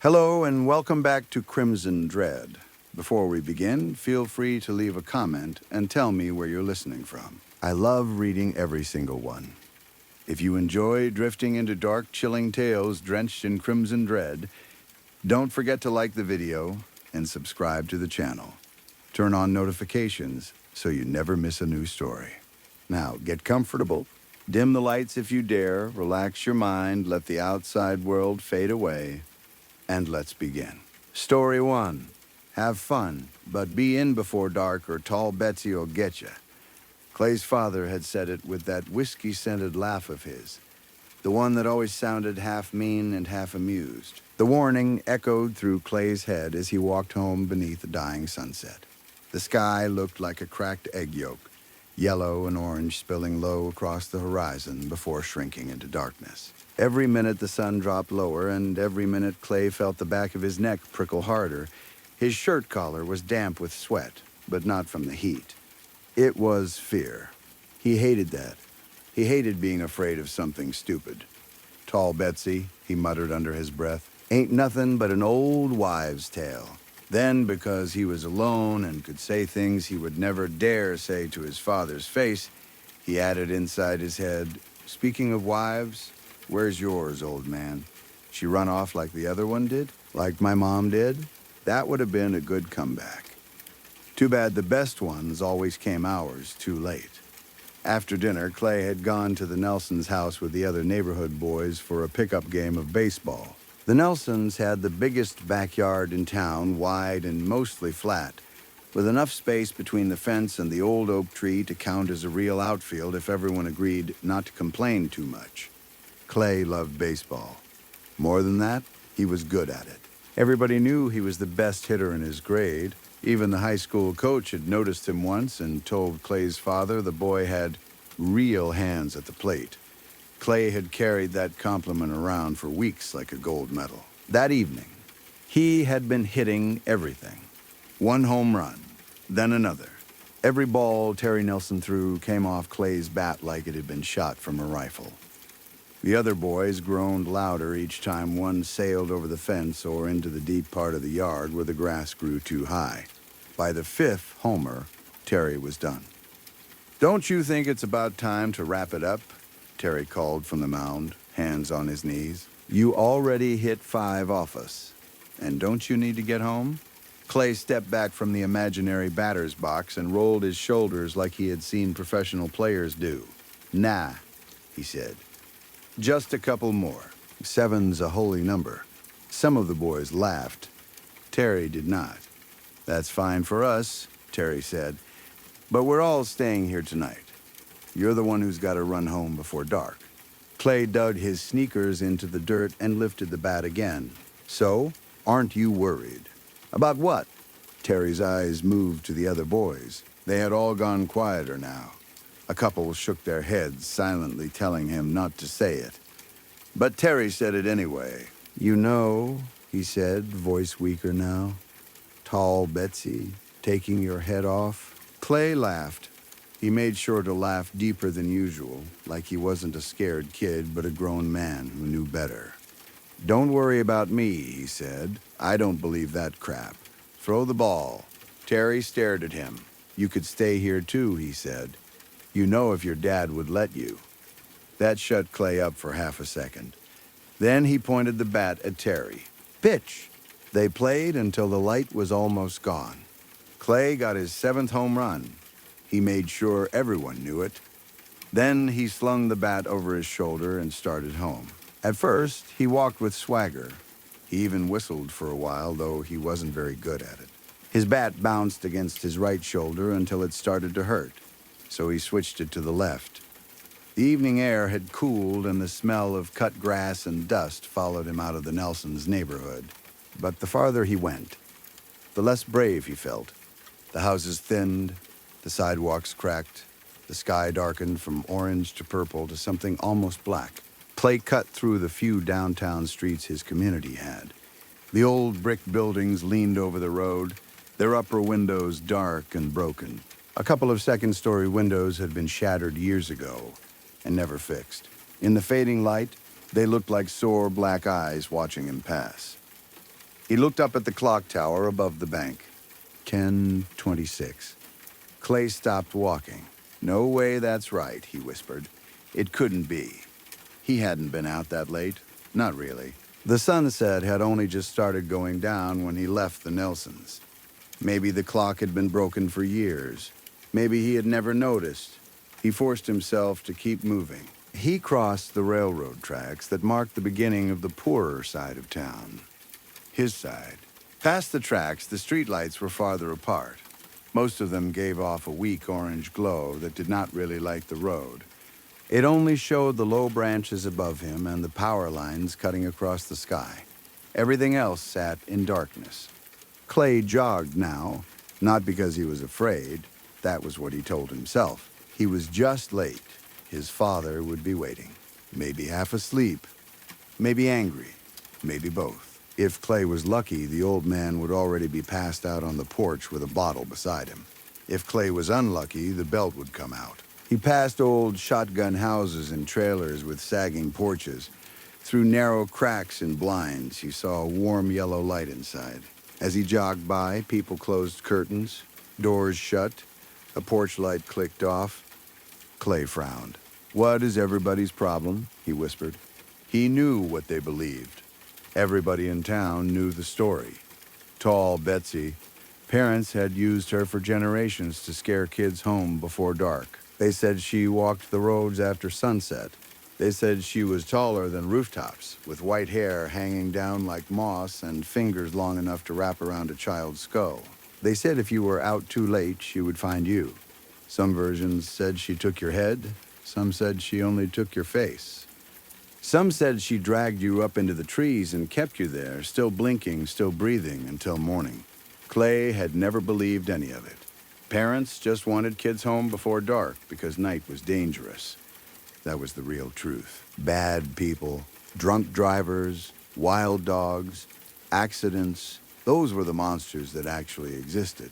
Hello and welcome back to Crimson Dread. Before we begin, feel free to leave a comment and tell me where you're listening from. I love reading every single one. If you enjoy drifting into dark, chilling tales drenched in Crimson Dread, don't forget to like the video and subscribe to the channel. Turn on notifications so you never miss a new story. Now, get comfortable. Dim the lights if you dare, relax your mind, let the outside world fade away, and let's begin. Story 1. Have fun, but be in before dark or tall Betsy'll get ya. Clay's father had said it with that whiskey-scented laugh of his, the one that always sounded half mean and half amused. The warning echoed through Clay's head as he walked home beneath the dying sunset. The sky looked like a cracked egg yolk, yellow and orange spilling low across the horizon before shrinking into darkness. Every minute the sun dropped lower, and every minute Clay felt the back of his neck prickle harder. His shirt collar was damp with sweat, but not from the heat. It was fear. He hated that. He hated being afraid of something stupid. Tall Betsy, he muttered under his breath, ain't nothing but an old wives' tale. Then, because he was alone and could say things he would never dare say to his father's face, he added inside his head, speaking of wives, where's yours, old man? She run off like the other one did? Like my mom did? That would have been a good comeback. Too bad the best ones always came hours too late. After dinner, Clay had gone to the Nelsons' house with the other neighborhood boys for a pickup game of baseball. The Nelsons had the biggest backyard in town, wide and mostly flat, with enough space between the fence and the old oak tree to count as a real outfield if everyone agreed not to complain too much. Clay loved baseball. More than that, he was good at it. Everybody knew he was the best hitter in his grade. Even the high school coach had noticed him once and told Clay's father the boy had real hands at the plate. Clay had carried that compliment around for weeks like a gold medal. That evening, he had been hitting everything. One home run, then another. Every ball Terry Nelson threw came off Clay's bat like it had been shot from a rifle. The other boys groaned louder each time one sailed over the fence or into the deep part of the yard where the grass grew too high. By the fifth homer, Terry was done. "Don't you think it's about time to wrap it up?" Terry called from the mound, hands on his knees. "You already hit 5 off us. And don't you need to get home?" Clay stepped back from the imaginary batter's box and rolled his shoulders like he had seen professional players do. "Nah," he said. "Just a couple more. 7's a holy number." Some of the boys laughed. Terry did not. "That's fine for us," Terry said. "But we're all staying here tonight. You're the one who's got to run home before dark." Clay dug his sneakers into the dirt and lifted the bat again. "So, aren't you worried?" "About what?" Terry's eyes moved to the other boys. They had all gone quieter now. A couple shook their heads, silently telling him not to say it. But Terry said it anyway. "You know," he said, voice weaker now, "tall Betsy, taking your head off." Clay laughed. He made sure to laugh deeper than usual, like he wasn't a scared kid, but a grown man who knew better. "Don't worry about me," he said. "I don't believe that crap. Throw the ball." Terry stared at him. "You could stay here too," he said. "You know if your dad would let you." That shut Clay up for half a second. Then he pointed the bat at Terry. "Pitch." They played until the light was almost gone. Clay got his 7th home run. He made sure everyone knew it. Then he slung the bat over his shoulder and started home. At first, he walked with swagger. He even whistled for a while, though he wasn't very good at it. His bat bounced against his right shoulder until it started to hurt, so he switched it to the left. The evening air had cooled, and the smell of cut grass and dust followed him out of the Nelsons' neighborhood. But the farther he went, the less brave he felt. The houses thinned, the sidewalks cracked, the sky darkened from orange to purple to something almost black. Clay cut through the few downtown streets his community had. The old brick buildings leaned over the road, their upper windows dark and broken. A couple of second-story windows had been shattered years ago and never fixed. In the fading light, they looked like sore black eyes watching him pass. He looked up at the clock tower above the bank. 10:26. Clay stopped walking. "No way that's right," he whispered. It couldn't be. He hadn't been out that late. Not really. The sunset had only just started going down when he left the Nelsons. Maybe the clock had been broken for years. Maybe he had never noticed. He forced himself to keep moving. He crossed the railroad tracks that marked the beginning of the poorer side of town. His side. Past the tracks, the streetlights were farther apart. Most of them gave off a weak orange glow that did not really light the road. It only showed the low branches above him and the power lines cutting across the sky. Everything else sat in darkness. Clay jogged now, not because he was afraid. That was what he told himself. He was just late. His father would be waiting. Maybe half asleep. Maybe angry. Maybe both. If Clay was lucky, the old man would already be passed out on the porch with a bottle beside him. If Clay was unlucky, the belt would come out. He passed old shotgun houses and trailers with sagging porches. Through narrow cracks in blinds, he saw a warm yellow light inside. As he jogged by, people closed curtains, doors shut, a porch light clicked off. Clay frowned. "What is everybody's problem?" he whispered. He knew what they believed. Everybody in town knew the story. Tall Betsy. Parents had used her for generations to scare kids home before dark. They said she walked the roads after sunset. They said she was taller than rooftops, with white hair hanging down like moss and fingers long enough to wrap around a child's skull. They said if you were out too late, she would find you. Some versions said she took your head. Some said she only took your face. Some said she dragged you up into the trees and kept you there, still blinking, still breathing, until morning. Clay had never believed any of it. Parents just wanted kids home before dark because night was dangerous. That was the real truth. Bad people, drunk drivers, wild dogs, accidents, those were the monsters that actually existed.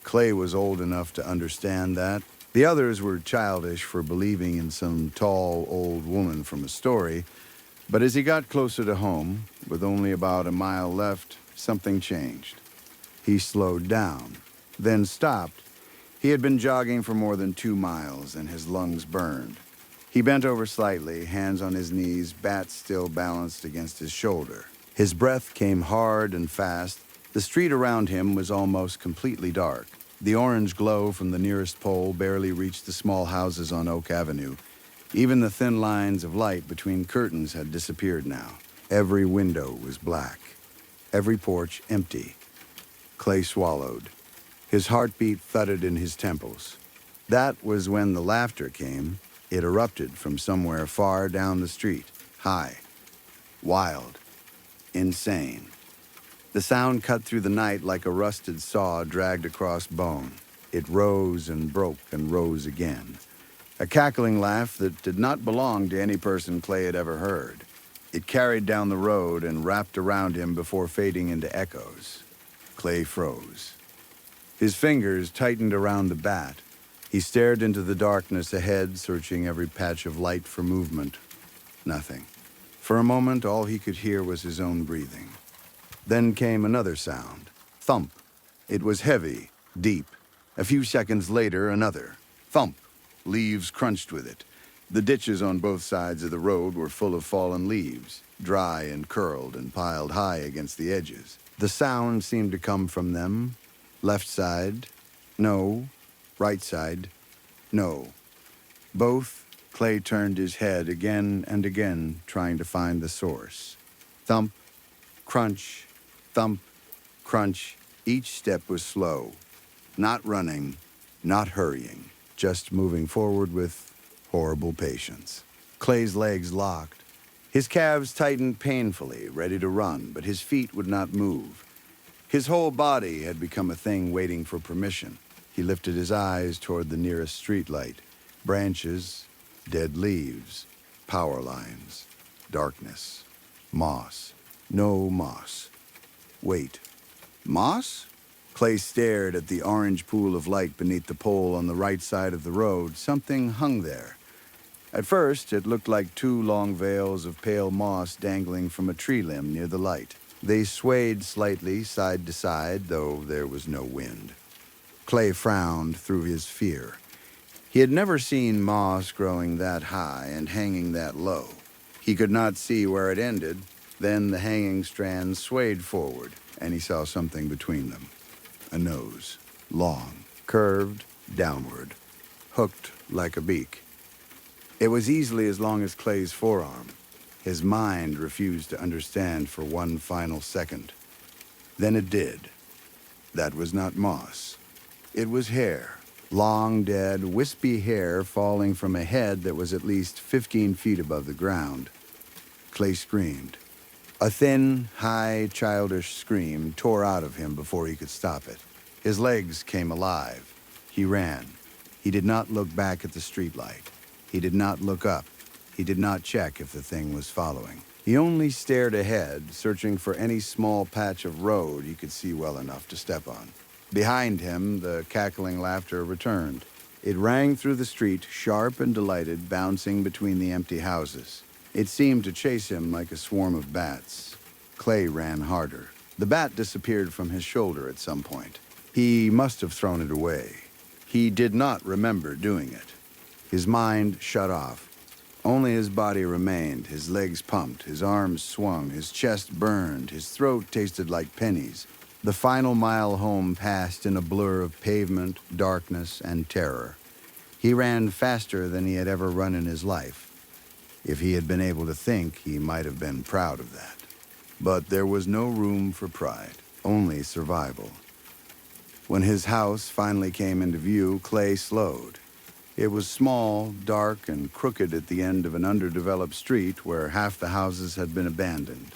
Clay was old enough to understand that. The others were childish for believing in some tall old woman from a story. But as he got closer to home, with only about a mile left, something changed. He slowed down, then stopped. He had been jogging for more than 2 miles, and his lungs burned. He bent over slightly, hands on his knees, bat still balanced against his shoulder. His breath came hard and fast. The street around him was almost completely dark. The orange glow from the nearest pole barely reached the small houses on Oak Avenue. Even the thin lines of light between curtains had disappeared now. Every window was black. Every porch empty. Clay swallowed. His heartbeat thudded in his temples. That was when the laughter came. It erupted from somewhere far down the street. High. Wild. Insane. The sound cut through the night like a rusted saw dragged across bone. It rose and broke and rose again. A cackling laugh that did not belong to any person Clay had ever heard. It carried down the road and wrapped around him before fading into echoes. Clay froze. His fingers tightened around the bat. He stared into the darkness ahead, searching every patch of light for movement. Nothing. For a moment, all he could hear was his own breathing. Then came another sound. Thump. It was heavy, deep. A few seconds later, another. Thump. Leaves crunched with it. The ditches on both sides of the road were full of fallen leaves, dry and curled and piled high against the edges. The sound seemed to come from them. Left side. No. Right side. No. Both. Clay turned his head again and again, trying to find the source. Thump. Crunch. Thump. Crunch. Each step was slow. Not running. Not hurrying. Just moving forward with horrible patience. Clay's legs locked. His calves tightened painfully, ready to run, but his feet would not move. His whole body had become a thing waiting for permission. He lifted his eyes toward the nearest streetlight. Branches, dead leaves, power lines, darkness, moss. No moss. Wait. Moss? Clay stared at the orange pool of light beneath the pole on the right side of the road. Something hung there. At first, it looked like 2 long veils of pale moss dangling from a tree limb near the light. They swayed slightly side to side, though there was no wind. Clay frowned through his fear. He had never seen moss growing that high and hanging that low. He could not see where it ended. Then the hanging strands swayed forward, and he saw something between them. A nose, long, curved, downward, hooked like a beak. It was easily as long as Clay's forearm. His mind refused to understand for one final second. Then it did. That was not moss. It was hair. Long, dead, wispy hair falling from a head that was at least 15 feet above the ground. Clay screamed. A thin, high, childish scream tore out of him before he could stop it. His legs came alive. He ran. He did not look back at the streetlight. He did not look up. He did not check if the thing was following. He only stared ahead, searching for any small patch of road he could see well enough to step on. Behind him, the cackling laughter returned. It rang through the street, sharp and delighted, bouncing between the empty houses. It seemed to chase him like a swarm of bats. Clay ran harder. The bat disappeared from his shoulder at some point. He must have thrown it away. He did not remember doing it. His mind shut off. Only his body remained, his legs pumped, his arms swung, his chest burned, his throat tasted like pennies. The final mile home passed in a blur of pavement, darkness, and terror. He ran faster than he had ever run in his life. If he had been able to think, he might have been proud of that. But there was no room for pride, only survival. When his house finally came into view, Clay slowed. It was small, dark, and crooked at the end of an underdeveloped street where half the houses had been abandoned.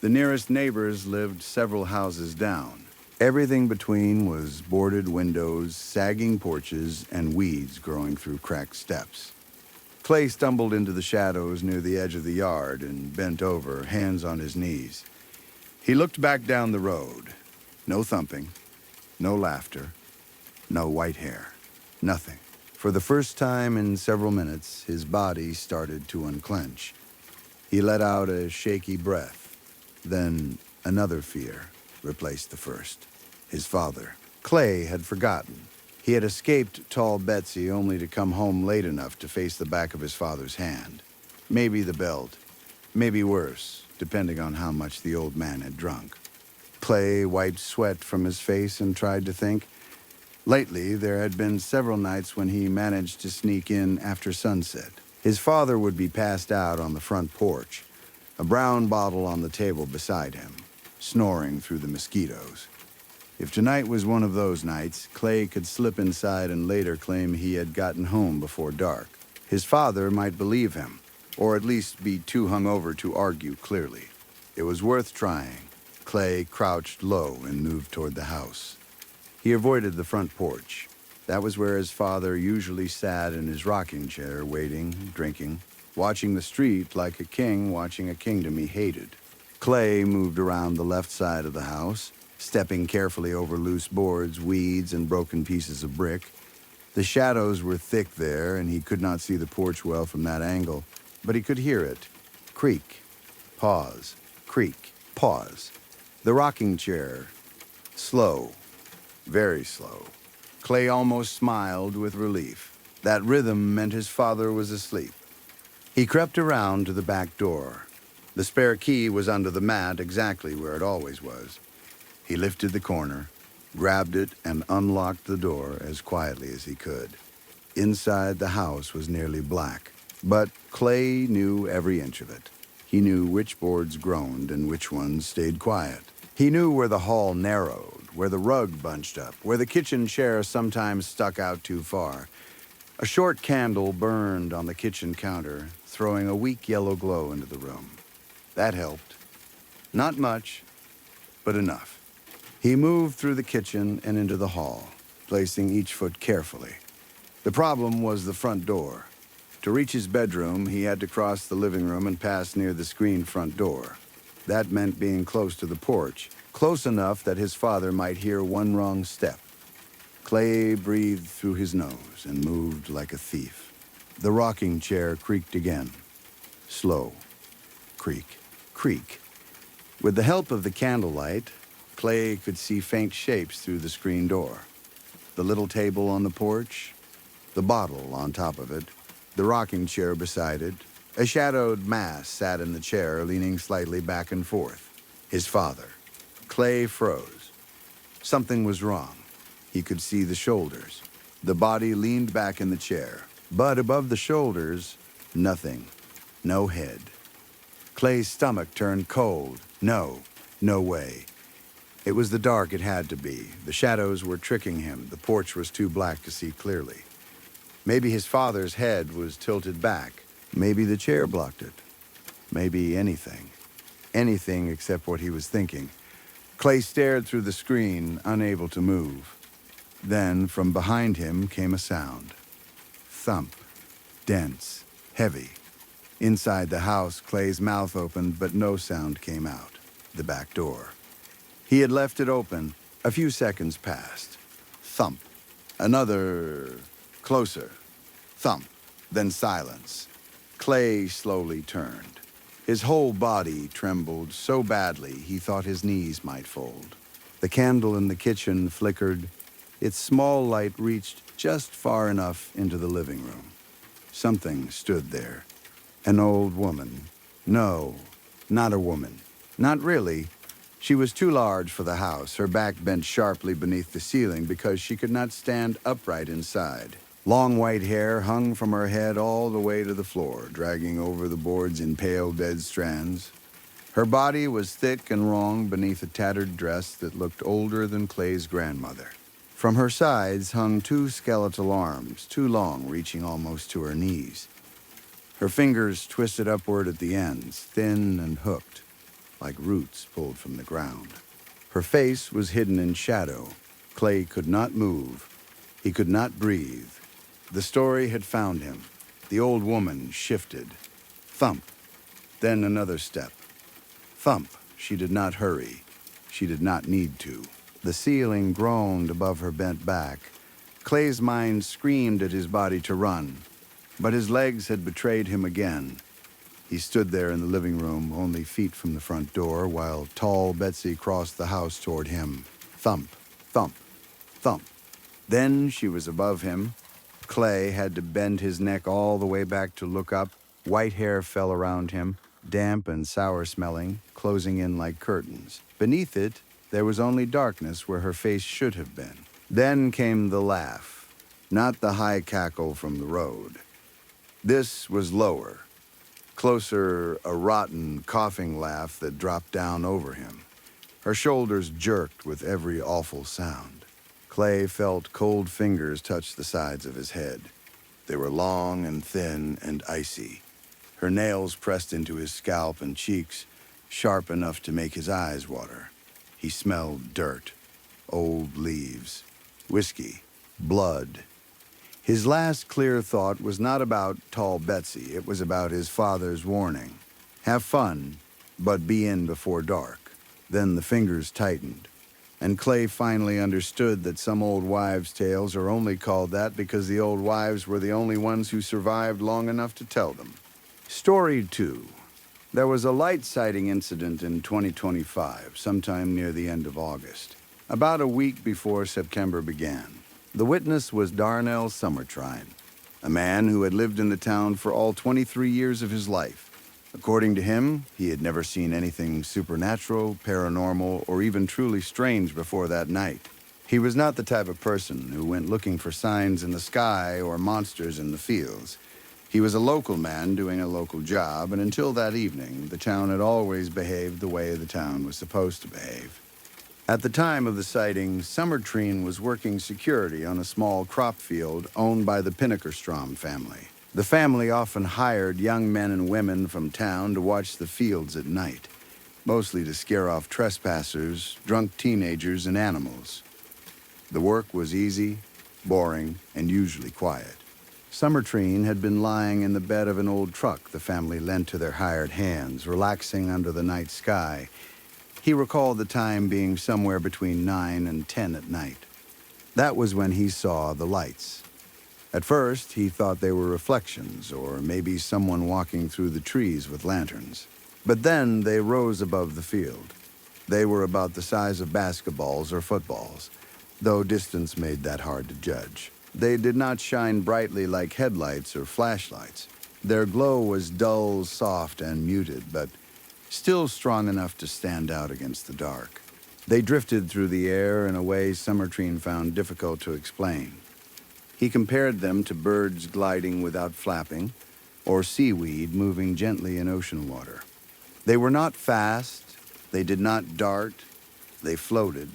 The nearest neighbors lived several houses down. Everything between was boarded windows, sagging porches, and weeds growing through cracked steps. Clay stumbled into the shadows near the edge of the yard and bent over, hands on his knees. He looked back down the road. No thumping, no laughter, no white hair, nothing. For the first time in several minutes, his body started to unclench. He let out a shaky breath. Then another fear replaced the first. His father. Clay had forgotten. He had escaped tall Betsy only to come home late enough to face the back of his father's hand. Maybe the belt. Maybe worse, depending on how much the old man had drunk. Clay wiped sweat from his face and tried to think. Lately, there had been several nights when he managed to sneak in after sunset. His father would be passed out on the front porch, a brown bottle on the table beside him, snoring through the mosquitoes. If tonight was one of those nights, Clay could slip inside and later claim he had gotten home before dark. His father might believe him, or at least be too hungover to argue clearly. It was worth trying. Clay crouched low and moved toward the house. He avoided the front porch. That was where his father usually sat in his rocking chair, waiting, drinking, watching the street like a king watching a kingdom he hated. Clay moved around the left side of the house, stepping carefully over loose boards, weeds, and broken pieces of brick. The shadows were thick there, and he could not see the porch well from that angle, but he could hear it. Creak, pause, creak, pause. The rocking chair, slow, very slow. Clay almost smiled with relief. That rhythm meant his father was asleep. He crept around to the back door. The spare key was under the mat, exactly where it always was. He lifted the corner, grabbed it, and unlocked the door as quietly as he could. Inside, the house was nearly black, but Clay knew every inch of it. He knew which boards groaned and which ones stayed quiet. He knew where the hall narrowed, where the rug bunched up, where the kitchen chair sometimes stuck out too far. A short candle burned on the kitchen counter, throwing a weak yellow glow into the room. That helped. Not much, but enough. He moved through the kitchen and into the hall, placing each foot carefully. The problem was the front door. To reach his bedroom, he had to cross the living room and pass near the screened front door. That meant being close to the porch, close enough that his father might hear one wrong step. Clay breathed through his nose and moved like a thief. The rocking chair creaked again. Slow. Creak. Creak. With the help of the candlelight, Clay could see faint shapes through the screen door. The little table on the porch, the bottle on top of it, the rocking chair beside it. A shadowed mass sat in the chair, leaning slightly back and forth. His father. Clay froze. Something was wrong. He could see the shoulders. The body leaned back in the chair, but above the shoulders, nothing. No head. Clay's stomach turned cold. No way. It was the dark it had to be. The shadows were tricking him. The porch was too black to see clearly. Maybe his father's head was tilted back. Maybe the chair blocked it. Maybe anything. Anything except what he was thinking. Clay stared through the screen, unable to move. Then, from behind him came a sound. Thump. Dense. Heavy. Inside the house, Clay's mouth opened, but no sound came out. The back door. He had left it open. A few seconds passed. Thump. Another. Closer. Thump. Then silence. Clay slowly turned. His whole body trembled so badly he thought his knees might fold. The candle in the kitchen flickered. Its small light reached just far enough into the living room. Something stood there. An old woman. No, not a woman. Not really. She was too large for the house, her back bent sharply beneath the ceiling because she could not stand upright inside. Long white hair hung from her head all the way to the floor, dragging over the boards in pale dead strands. Her body was thick and wrong beneath a tattered dress that looked older than Clay's grandmother. From her sides hung two skeletal arms, too long, reaching almost to her knees. Her fingers twisted upward at the ends, thin and hooked, like roots pulled from the ground. Her face was hidden in shadow. Clay could not move. He could not breathe. The story had found him. The old woman shifted. Thump. Then another step. Thump. She did not hurry. She did not need to. The ceiling groaned above her bent back. Clay's mind screamed at his body to run, but his legs had betrayed him again. He stood there in the living room, only feet from the front door, while tall Betsy crossed the house toward him. Thump, thump, thump. Then she was above him. Clay had to bend his neck all the way back to look up. White hair fell around him, damp and sour-smelling, closing in like curtains. Beneath it, there was only darkness where her face should have been. Then came the laugh, not the high cackle from the road. This was lower, closer, a rotten, coughing laugh that dropped down over him. Her shoulders jerked with every awful sound. Clay felt cold fingers touch the sides of his head. They were long and thin and icy. Her nails pressed into his scalp and cheeks, sharp enough to make his eyes water. He smelled dirt, old leaves, whiskey, blood. His last clear thought was not about tall Betsy. It was about his father's warning. Have fun, but be in before dark. Then the fingers tightened, and Clay finally understood that some old wives' tales are only called that because the old wives were the only ones who survived long enough to tell them. Story 2. There was a light sighting incident in 2025, sometime near the end of August, about a week before September began. The witness was Darnell Summertrine, a man who had lived in the town for all 23 years of his life. According to him, he had never seen anything supernatural, paranormal, or even truly strange before that night. He was not the type of person who went looking for signs in the sky or monsters in the fields. He was a local man doing a local job, and until that evening, the town had always behaved the way the town was supposed to behave. At the time of the sighting, Summertrine was working security on a small crop field owned by the Pinnakerstrom family. The family often hired young men and women from town to watch the fields at night, mostly to scare off trespassers, drunk teenagers, and animals. The work was easy, boring, and usually quiet. Summertrine had been lying in the bed of an old truck the family lent to their hired hands, relaxing under the night sky. He recalled the time being somewhere between 9 and 10 at night. That was when he saw the lights. At first, he thought they were reflections, or maybe someone walking through the trees with lanterns. But then they rose above the field. They were about the size of basketballs or footballs, though distance made that hard to judge. They did not shine brightly like headlights or flashlights. Their glow was dull, soft, and muted, but still strong enough to stand out against the dark. They drifted through the air in a way Summertreen found difficult to explain. He compared them to birds gliding without flapping, or seaweed moving gently in ocean water. They were not fast, they did not dart, they floated.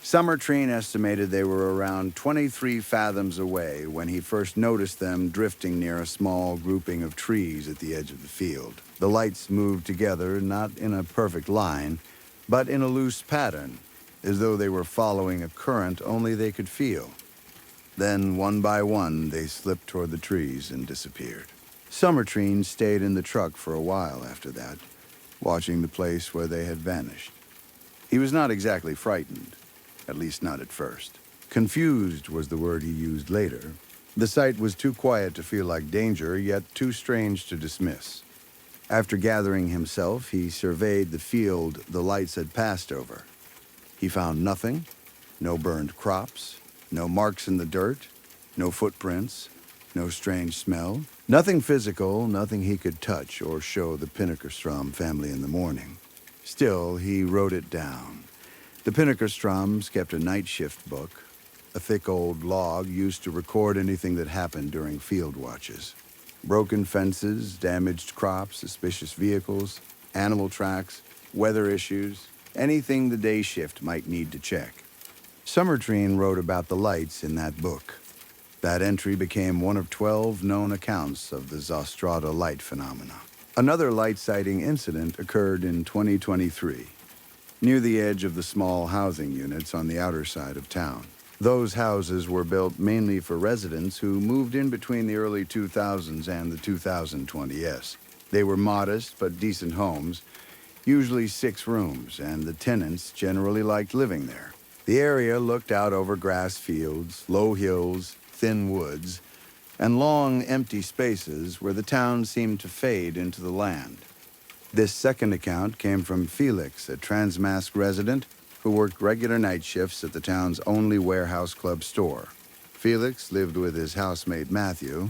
Summertreen estimated they were around 23 fathoms away when he first noticed them drifting near a small grouping of trees at the edge of the field. The lights moved together, not in a perfect line, but in a loose pattern, as though they were following a current only they could feel. Then, one by one, they slipped toward the trees and disappeared. Summertreen stayed in the truck for a while after that, watching the place where they had vanished. He was not exactly frightened, at least not at first. Confused was the word he used later. The sight was too quiet to feel like danger, yet too strange to dismiss. After gathering himself, he surveyed the field the lights had passed over. He found nothing, no burned crops, no marks in the dirt, no footprints, no strange smell. Nothing physical, nothing he could touch or show the Pinnakerstrom family in the morning. Still, he wrote it down. The Pinnakerstroms kept a night shift book, a thick old log used to record anything that happened during field watches. Broken fences, damaged crops, suspicious vehicles, animal tracks, weather issues, anything the day shift might need to check. Summertreen wrote about the lights in that book. That entry became one of 12 known accounts of the Zostrada light phenomena. Another light sighting incident occurred in 2023, near the edge of the small housing units on the outer side of town. Those houses were built mainly for residents who moved in between the early 2000s and the 2020s. They were modest but decent homes, usually 6 rooms, and the tenants generally liked living there. The area looked out over grass fields, low hills, thin woods, and long, empty spaces where the town seemed to fade into the land. This second account came from Felix, a Transmask resident who worked regular night shifts at the town's only warehouse club store. Felix lived with his housemate Matthew,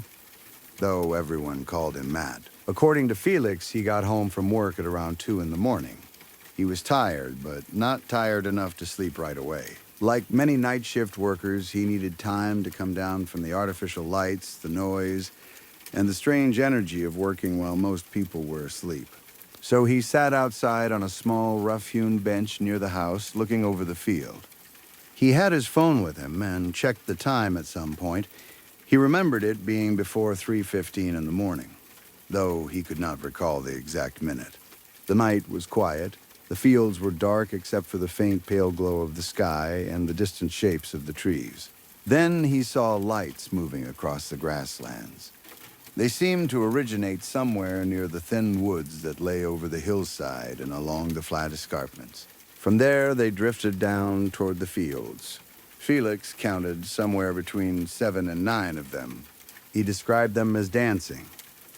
though everyone called him Matt. According to Felix, he got home from work at around 2 in the morning. He was tired, but not tired enough to sleep right away. Like many night shift workers, he needed time to come down from the artificial lights, the noise, and the strange energy of working while most people were asleep. So he sat outside on a small, rough-hewn bench near the house, looking over the field. He had his phone with him and checked the time at some point. He remembered it being before 3:15 in the morning, though he could not recall the exact minute. The night was quiet. The fields were dark except for the faint pale glow of the sky and the distant shapes of the trees. Then he saw lights moving across the grasslands. They seemed to originate somewhere near the thin woods that lay over the hillside and along the flat escarpments. From there, they drifted down toward the fields. Felix counted somewhere between 7 and 9 of them. He described them as dancing.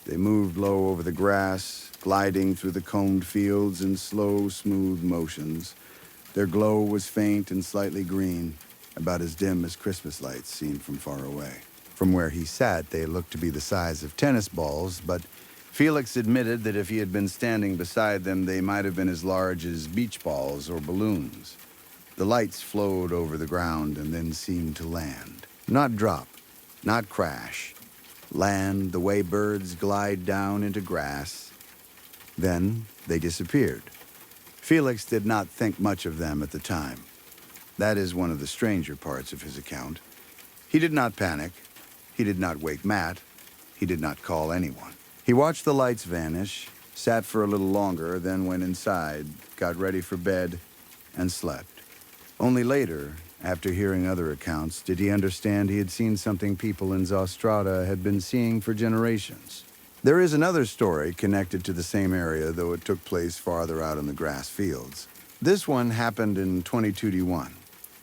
They moved low over the grass, gliding through the combed fields in slow, smooth motions. Their glow was faint and slightly green, about as dim as Christmas lights seen from far away. From where he sat, they looked to be the size of tennis balls, but Felix admitted that if he had been standing beside them, they might have been as large as beach balls or balloons. The lights flowed over the ground and then seemed to land. Not drop, not crash. Land the way birds glide down into grass. Then they disappeared. Felix did not think much of them at the time. That is one of the stranger parts of his account. He did not panic. He did not wake Matt. He did not call anyone. He watched the lights vanish, sat for a little longer, then went inside, got ready for bed, and slept. Only later, after hearing other accounts, did he understand he had seen something people in Zostrada had been seeing for generations. There is another story connected to the same area, though it took place farther out in the grass fields. This one happened in 2021,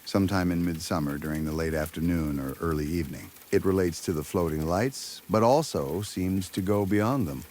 sometime in midsummer during the late afternoon or early evening. It relates to the floating lights, but also seems to go beyond them.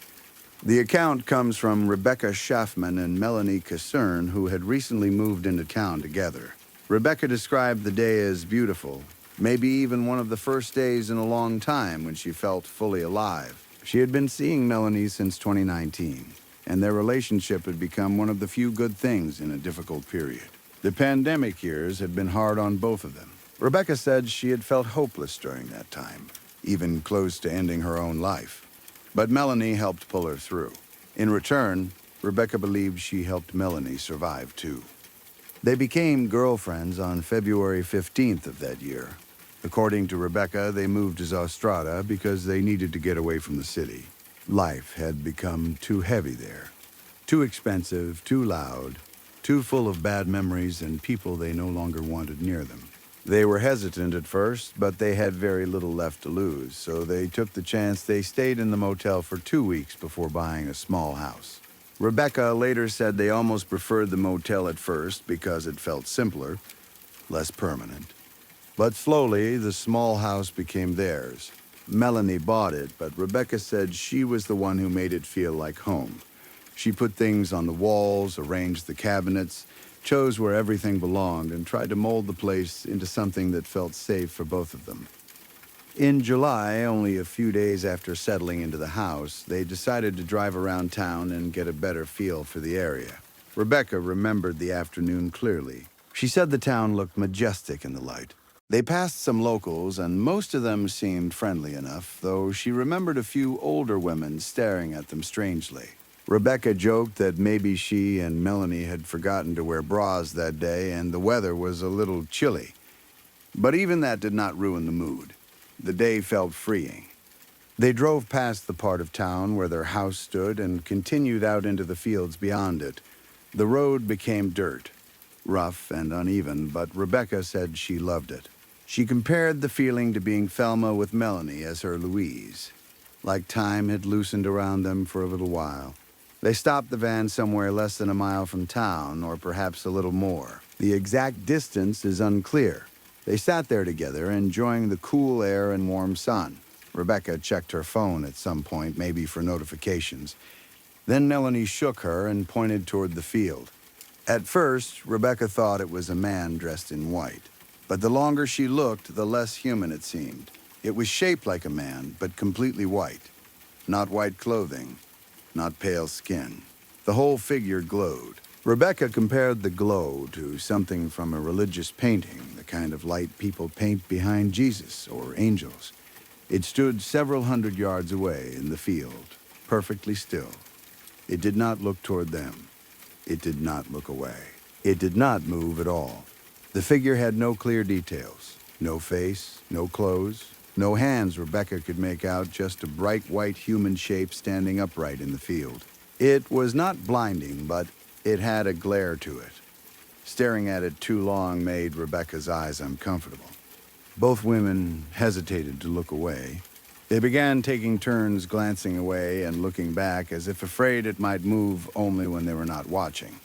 The account comes from Rebecca Schaffman and Melanie Casern, who had recently moved into town together. Rebecca described the day as beautiful, maybe even one of the first days in a long time when she felt fully alive. She had been seeing Melanie since 2019, and their relationship had become one of the few good things in a difficult period. The pandemic years had been hard on both of them. Rebecca said she had felt hopeless during that time, even close to ending her own life. But Melanie helped pull her through. In return, Rebecca believed she helped Melanie survive too. They became girlfriends on February 15th of that year. According to Rebecca, they moved to Zostrada because they needed to get away from the city. Life had become too heavy there. Too expensive, too loud, too full of bad memories and people they no longer wanted near them. They were hesitant at first, but they had very little left to lose, so they took the chance. They stayed in the motel for 2 weeks before buying a small house. Rebecca later said they almost preferred the motel at first because it felt simpler, less permanent. But slowly, the small house became theirs. Melanie bought it, but Rebecca said she was the one who made it feel like home. She put things on the walls, arranged the cabinets, chose where everything belonged, and tried to mold the place into something that felt safe for both of them. In July, only a few days after settling into the house, they decided to drive around town and get a better feel for the area. Rebecca remembered the afternoon clearly. She said the town looked majestic in the light. They passed some locals, and most of them seemed friendly enough, though she remembered a few older women staring at them strangely. Rebecca joked that maybe she and Melanie had forgotten to wear bras that day and the weather was a little chilly. But even that did not ruin the mood. The day felt freeing. They drove past the part of town where their house stood and continued out into the fields beyond it. The road became dirt, rough and uneven, but Rebecca said she loved it. She compared the feeling to being Thelma with Melanie as her Louise. Like time had loosened around them for a little while. They stopped the van somewhere less than a mile from town, or perhaps a little more. The exact distance is unclear. They sat there together, enjoying the cool air and warm sun. Rebecca checked her phone at some point, maybe for notifications. Then Melanie shook her and pointed toward the field. At first, Rebecca thought it was a man dressed in white. But the longer she looked, the less human it seemed. It was shaped like a man, but completely white. Not white clothing, not pale skin. The whole figure glowed. Rebecca compared the glow to something from a religious painting, the kind of light people paint behind Jesus or angels. It stood several hundred yards away in the field, perfectly still. It did not look toward them. It did not look away. It did not move at all. The figure had no clear details. No face, no clothes, no hands Rebecca could make out, just a bright white human shape standing upright in the field. It was not blinding, but it had a glare to it. Staring at it too long made Rebecca's eyes uncomfortable. Both women hesitated to look away. They began taking turns glancing away and looking back as if afraid it might move only when they were not watching.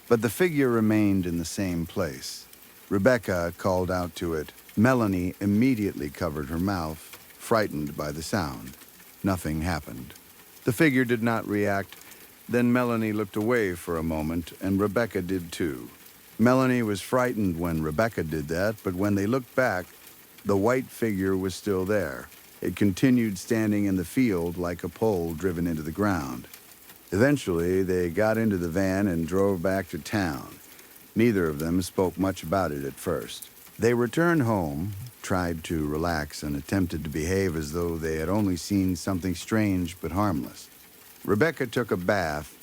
But the figure remained in the same place. Rebecca called out to it. Melanie immediately covered her mouth, frightened by the sound. Nothing happened. The figure did not react. Then Melanie looked away for a moment, and Rebecca did too. Melanie was frightened when Rebecca did that, but when they looked back, the white figure was still there. It continued standing in the field like a pole driven into the ground. Eventually, they got into the van and drove back to town. Neither of them spoke much about it at first. They returned home, tried to relax, and attempted to behave as though they had only seen something strange but harmless. Rebecca took a bath,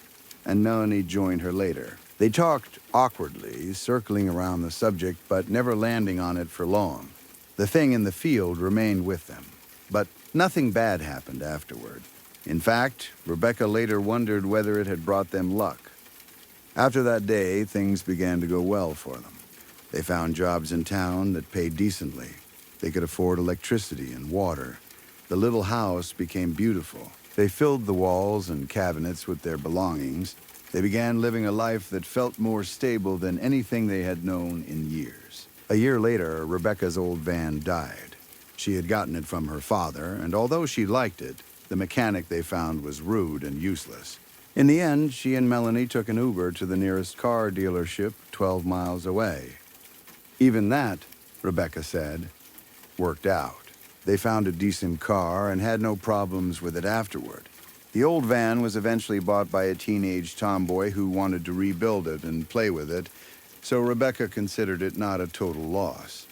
and Melanie joined her later. They talked awkwardly, circling around the subject, but never landing on it for long. The thing in the field remained with them, but nothing bad happened afterward. In fact, Rebecca later wondered whether it had brought them luck. After that day, things began to go well for them. They found jobs in town that paid decently. They could afford electricity and water. The little house became beautiful. They filled the walls and cabinets with their belongings. They began living a life that felt more stable than anything they had known in years. A year later, Rebecca's old van died. She had gotten it from her father, and although she liked it, The mechanic they found was rude and useless. In the end, she and Melanie took an Uber to the nearest car dealership 12 miles away. Even that, Rebecca said, worked out. They found a decent car and had no problems with it afterward. The old van was eventually bought by a teenage tomboy who wanted to rebuild it and play with it, so Rebecca considered it not a total loss.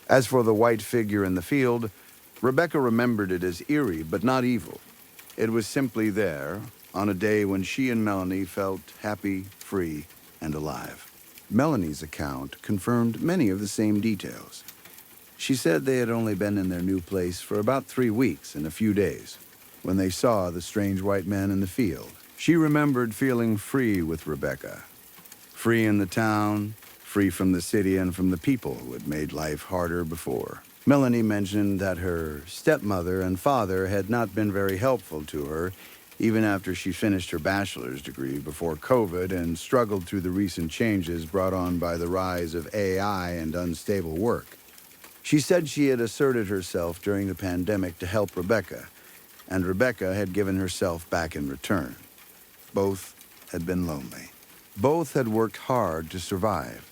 As for the white figure in the field, Rebecca remembered it as eerie but not evil. It was simply there on a day when she and Melanie felt happy, free, and alive. Melanie's account confirmed many of the same details. She said they had only been in their new place for about 3 weeks and a few days when they saw the strange white man in the field. She remembered feeling free with Rebecca. Free in the town, free from the city and from the people who had made life harder before. Melanie mentioned that her stepmother and father had not been very helpful to her, even after she finished her bachelor's degree before COVID and struggled through the recent changes brought on by the rise of AI and unstable work. She said she had asserted herself during the pandemic to help Rebecca, and Rebecca had given herself back in return. Both had been lonely. Both had worked hard to survive.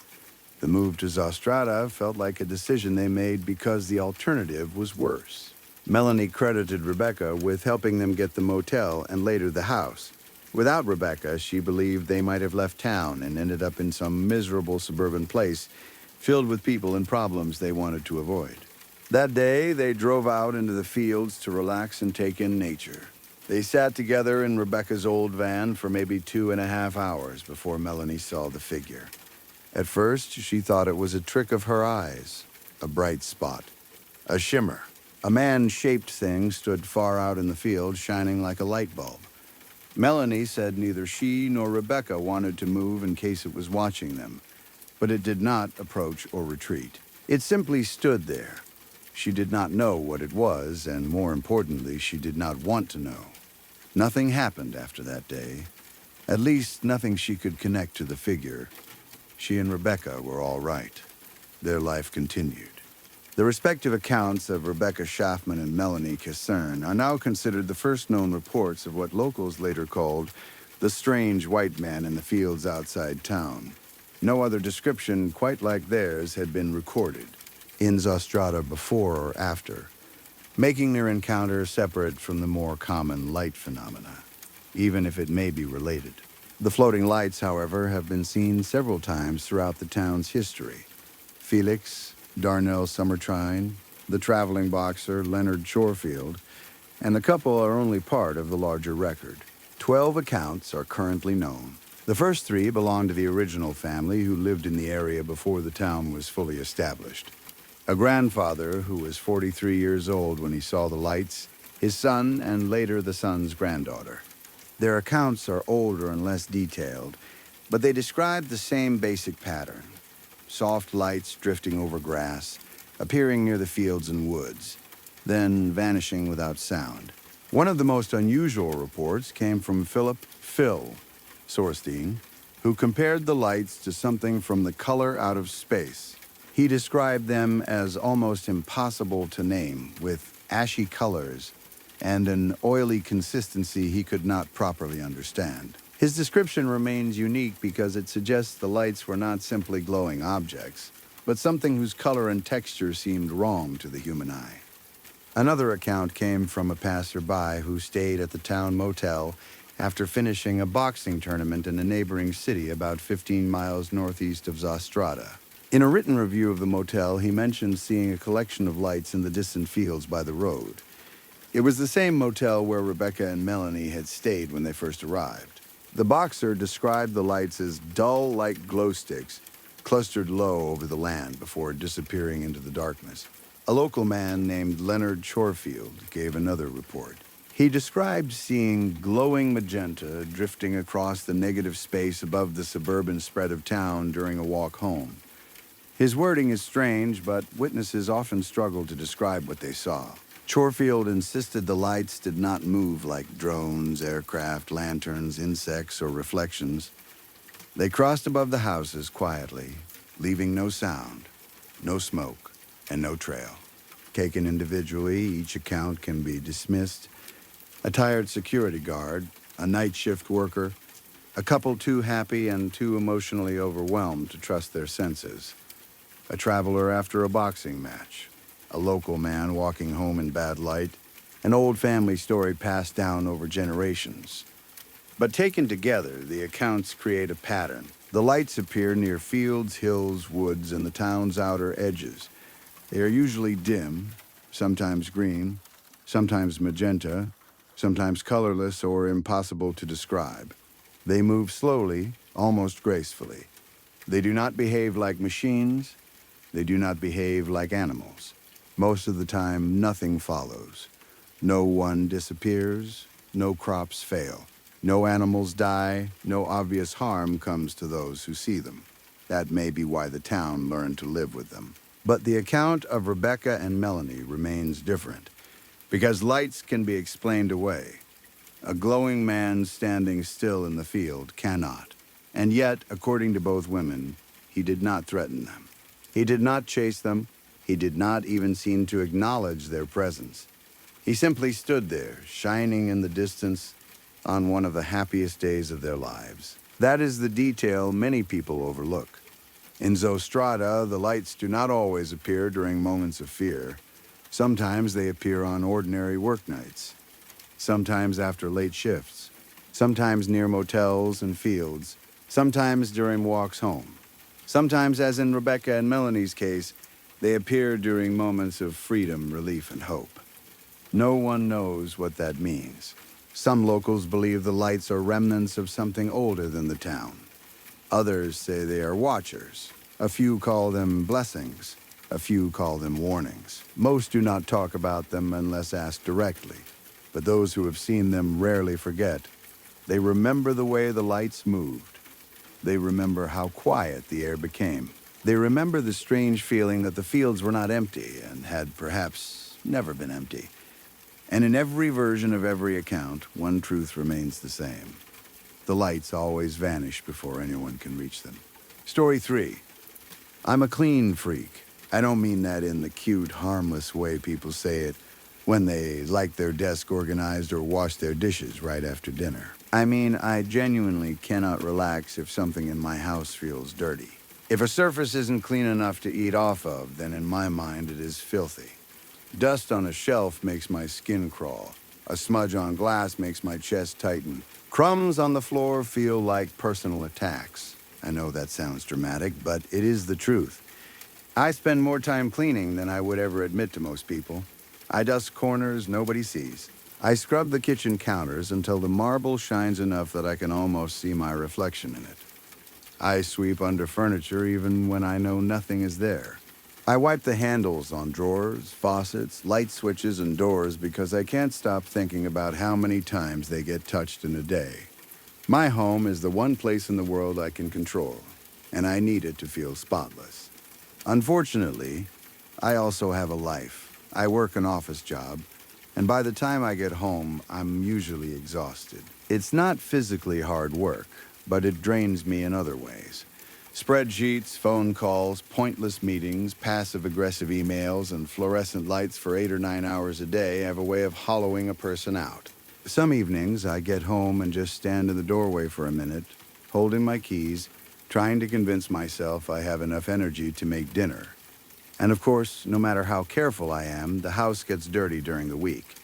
The move to Zostrata felt like a decision they made because the alternative was worse. Melanie credited Rebecca with helping them get the motel and later the house. Without Rebecca, she believed they might have left town and ended up in some miserable suburban place filled with people and problems they wanted to avoid. That day, they drove out into the fields to relax and take in nature. They sat together in Rebecca's old van for maybe 2.5 hours before Melanie saw the figure. At first, she thought it was a trick of her eyes, a bright spot, a shimmer. A man-shaped thing stood far out in the field, shining like a light bulb. Melanie said neither she nor Rebecca wanted to move in case it was watching them, but it did not approach or retreat. It simply stood there. She did not know what it was, and more importantly, she did not want to know. Nothing happened after that day. At least nothing she could connect to the figure. She and Rebecca were all right. Their life continued. The respective accounts of Rebecca Schaffman and Melanie Cassern are now considered the first known reports of what locals later called the strange white man in the fields outside town. No other description quite like theirs had been recorded in Zostrata before or after, making their encounter separate from the more common light phenomena, even if it may be related. The floating lights, however, have been seen several times throughout the town's history. Felix, Darnell Summertrine, the traveling boxer Leonard Chorefield, and the couple are only part of the larger record. 12 accounts are currently known. The first 3 belong to the original family who lived in the area before the town was fully established. A grandfather who was 43 years old when he saw the lights, his son, and later the son's granddaughter. Their accounts are older and less detailed, but they describe the same basic pattern. Soft lights drifting over grass, appearing near the fields and woods, then vanishing without sound. One of the most unusual reports came from Phil Sorstein, who compared the lights to something from The Color Out of Space. He described them as almost impossible to name, with ashy colors and an oily consistency he could not properly understand. His description remains unique because it suggests the lights were not simply glowing objects, but something whose color and texture seemed wrong to the human eye. Another account came from a passerby who stayed at the town motel after finishing a boxing tournament in a neighboring city about 15 miles northeast of Zostrata. In a written review of the motel, he mentioned seeing a collection of lights in the distant fields by the road. It was the same motel where Rebecca and Melanie had stayed when they first arrived. The boxer described the lights as dull like glow sticks, clustered low over the land before disappearing into the darkness. A local man named Leonard Chorefield gave another report. He described seeing glowing magenta drifting across the negative space above the suburban spread of town during a walk home. His wording is strange, but witnesses often struggle to describe what they saw. Chorefield insisted the lights did not move like drones, aircraft, lanterns, insects, or reflections. They crossed above the houses quietly, leaving no sound, no smoke, and no trail. Taken individually, each account can be dismissed, A tired security guard, a night shift worker, a couple too happy and too emotionally overwhelmed to trust their senses. A traveler after a boxing match, a local man walking home in bad light, an old family story passed down over generations. But taken together, the accounts create a pattern. The lights appear near fields, hills, woods, and the town's outer edges. They are usually dim, sometimes green, sometimes magenta, sometimes colorless or impossible to describe. They move slowly, almost gracefully. They do not behave like machines. They do not behave like animals. Most of the time, nothing follows. No one disappears, no crops fail. No animals die, no obvious harm comes to those who see them. That may be why the town learned to live with them. But the account of Rebecca and Melanie remains different, because lights can be explained away. A glowing man standing still in the field cannot. And yet, according to both women, he did not threaten them. He did not chase them. He did not even seem to acknowledge their presence. He simply stood there, shining in the distance on one of the happiest days of their lives. That is the detail many people overlook. In Zostrada, the lights do not always appear during moments of fear. Sometimes they appear on ordinary work nights. Sometimes after late shifts. Sometimes near motels and fields. Sometimes during walks home. Sometimes, as in Rebecca and Melanie's case, they appear during moments of freedom, relief, and hope. No one knows what that means. Some locals believe the lights are remnants of something older than the town. Others say they are watchers. A few call them blessings. A few call them warnings. Most do not talk about them unless asked directly. But those who have seen them rarely forget. They remember the way the lights moved. They remember how quiet the air became. They remember the strange feeling that the fields were not empty and had perhaps never been empty. And in every version of every account, one truth remains the same. The lights always vanish before anyone can reach them. Story 3. I'm a clean freak. I don't mean that in the cute, harmless way people say it when they like their desk organized or wash their dishes right after dinner. I mean, I genuinely cannot relax if something in my house feels dirty. If a surface isn't clean enough to eat off of, then in my mind it is filthy. Dust on a shelf makes my skin crawl. A smudge on glass makes my chest tighten. Crumbs on the floor feel like personal attacks. I know that sounds dramatic, but it is the truth. I spend more time cleaning than I would ever admit to most people. I dust corners nobody sees. I scrub the kitchen counters until the marble shines enough that I can almost see my reflection in it. I sweep under furniture even when I know nothing is there. I wipe the handles on drawers, faucets, light switches, and doors because I can't stop thinking about how many times they get touched in a day. My home is the one place in the world I can control, and I need it to feel spotless. Unfortunately, I also have a life. I work an office job, and by the time I get home, I'm usually exhausted. It's not physically hard work, but it drains me in other ways. Spreadsheets, phone calls, pointless meetings, passive-aggressive emails, and fluorescent lights for 8 or 9 hours a day have a way of hollowing a person out. Some evenings, I get home and just stand in the doorway for a minute, holding my keys, trying to convince myself I have enough energy to make dinner. And of course, no matter how careful I am, the house gets dirty during the week.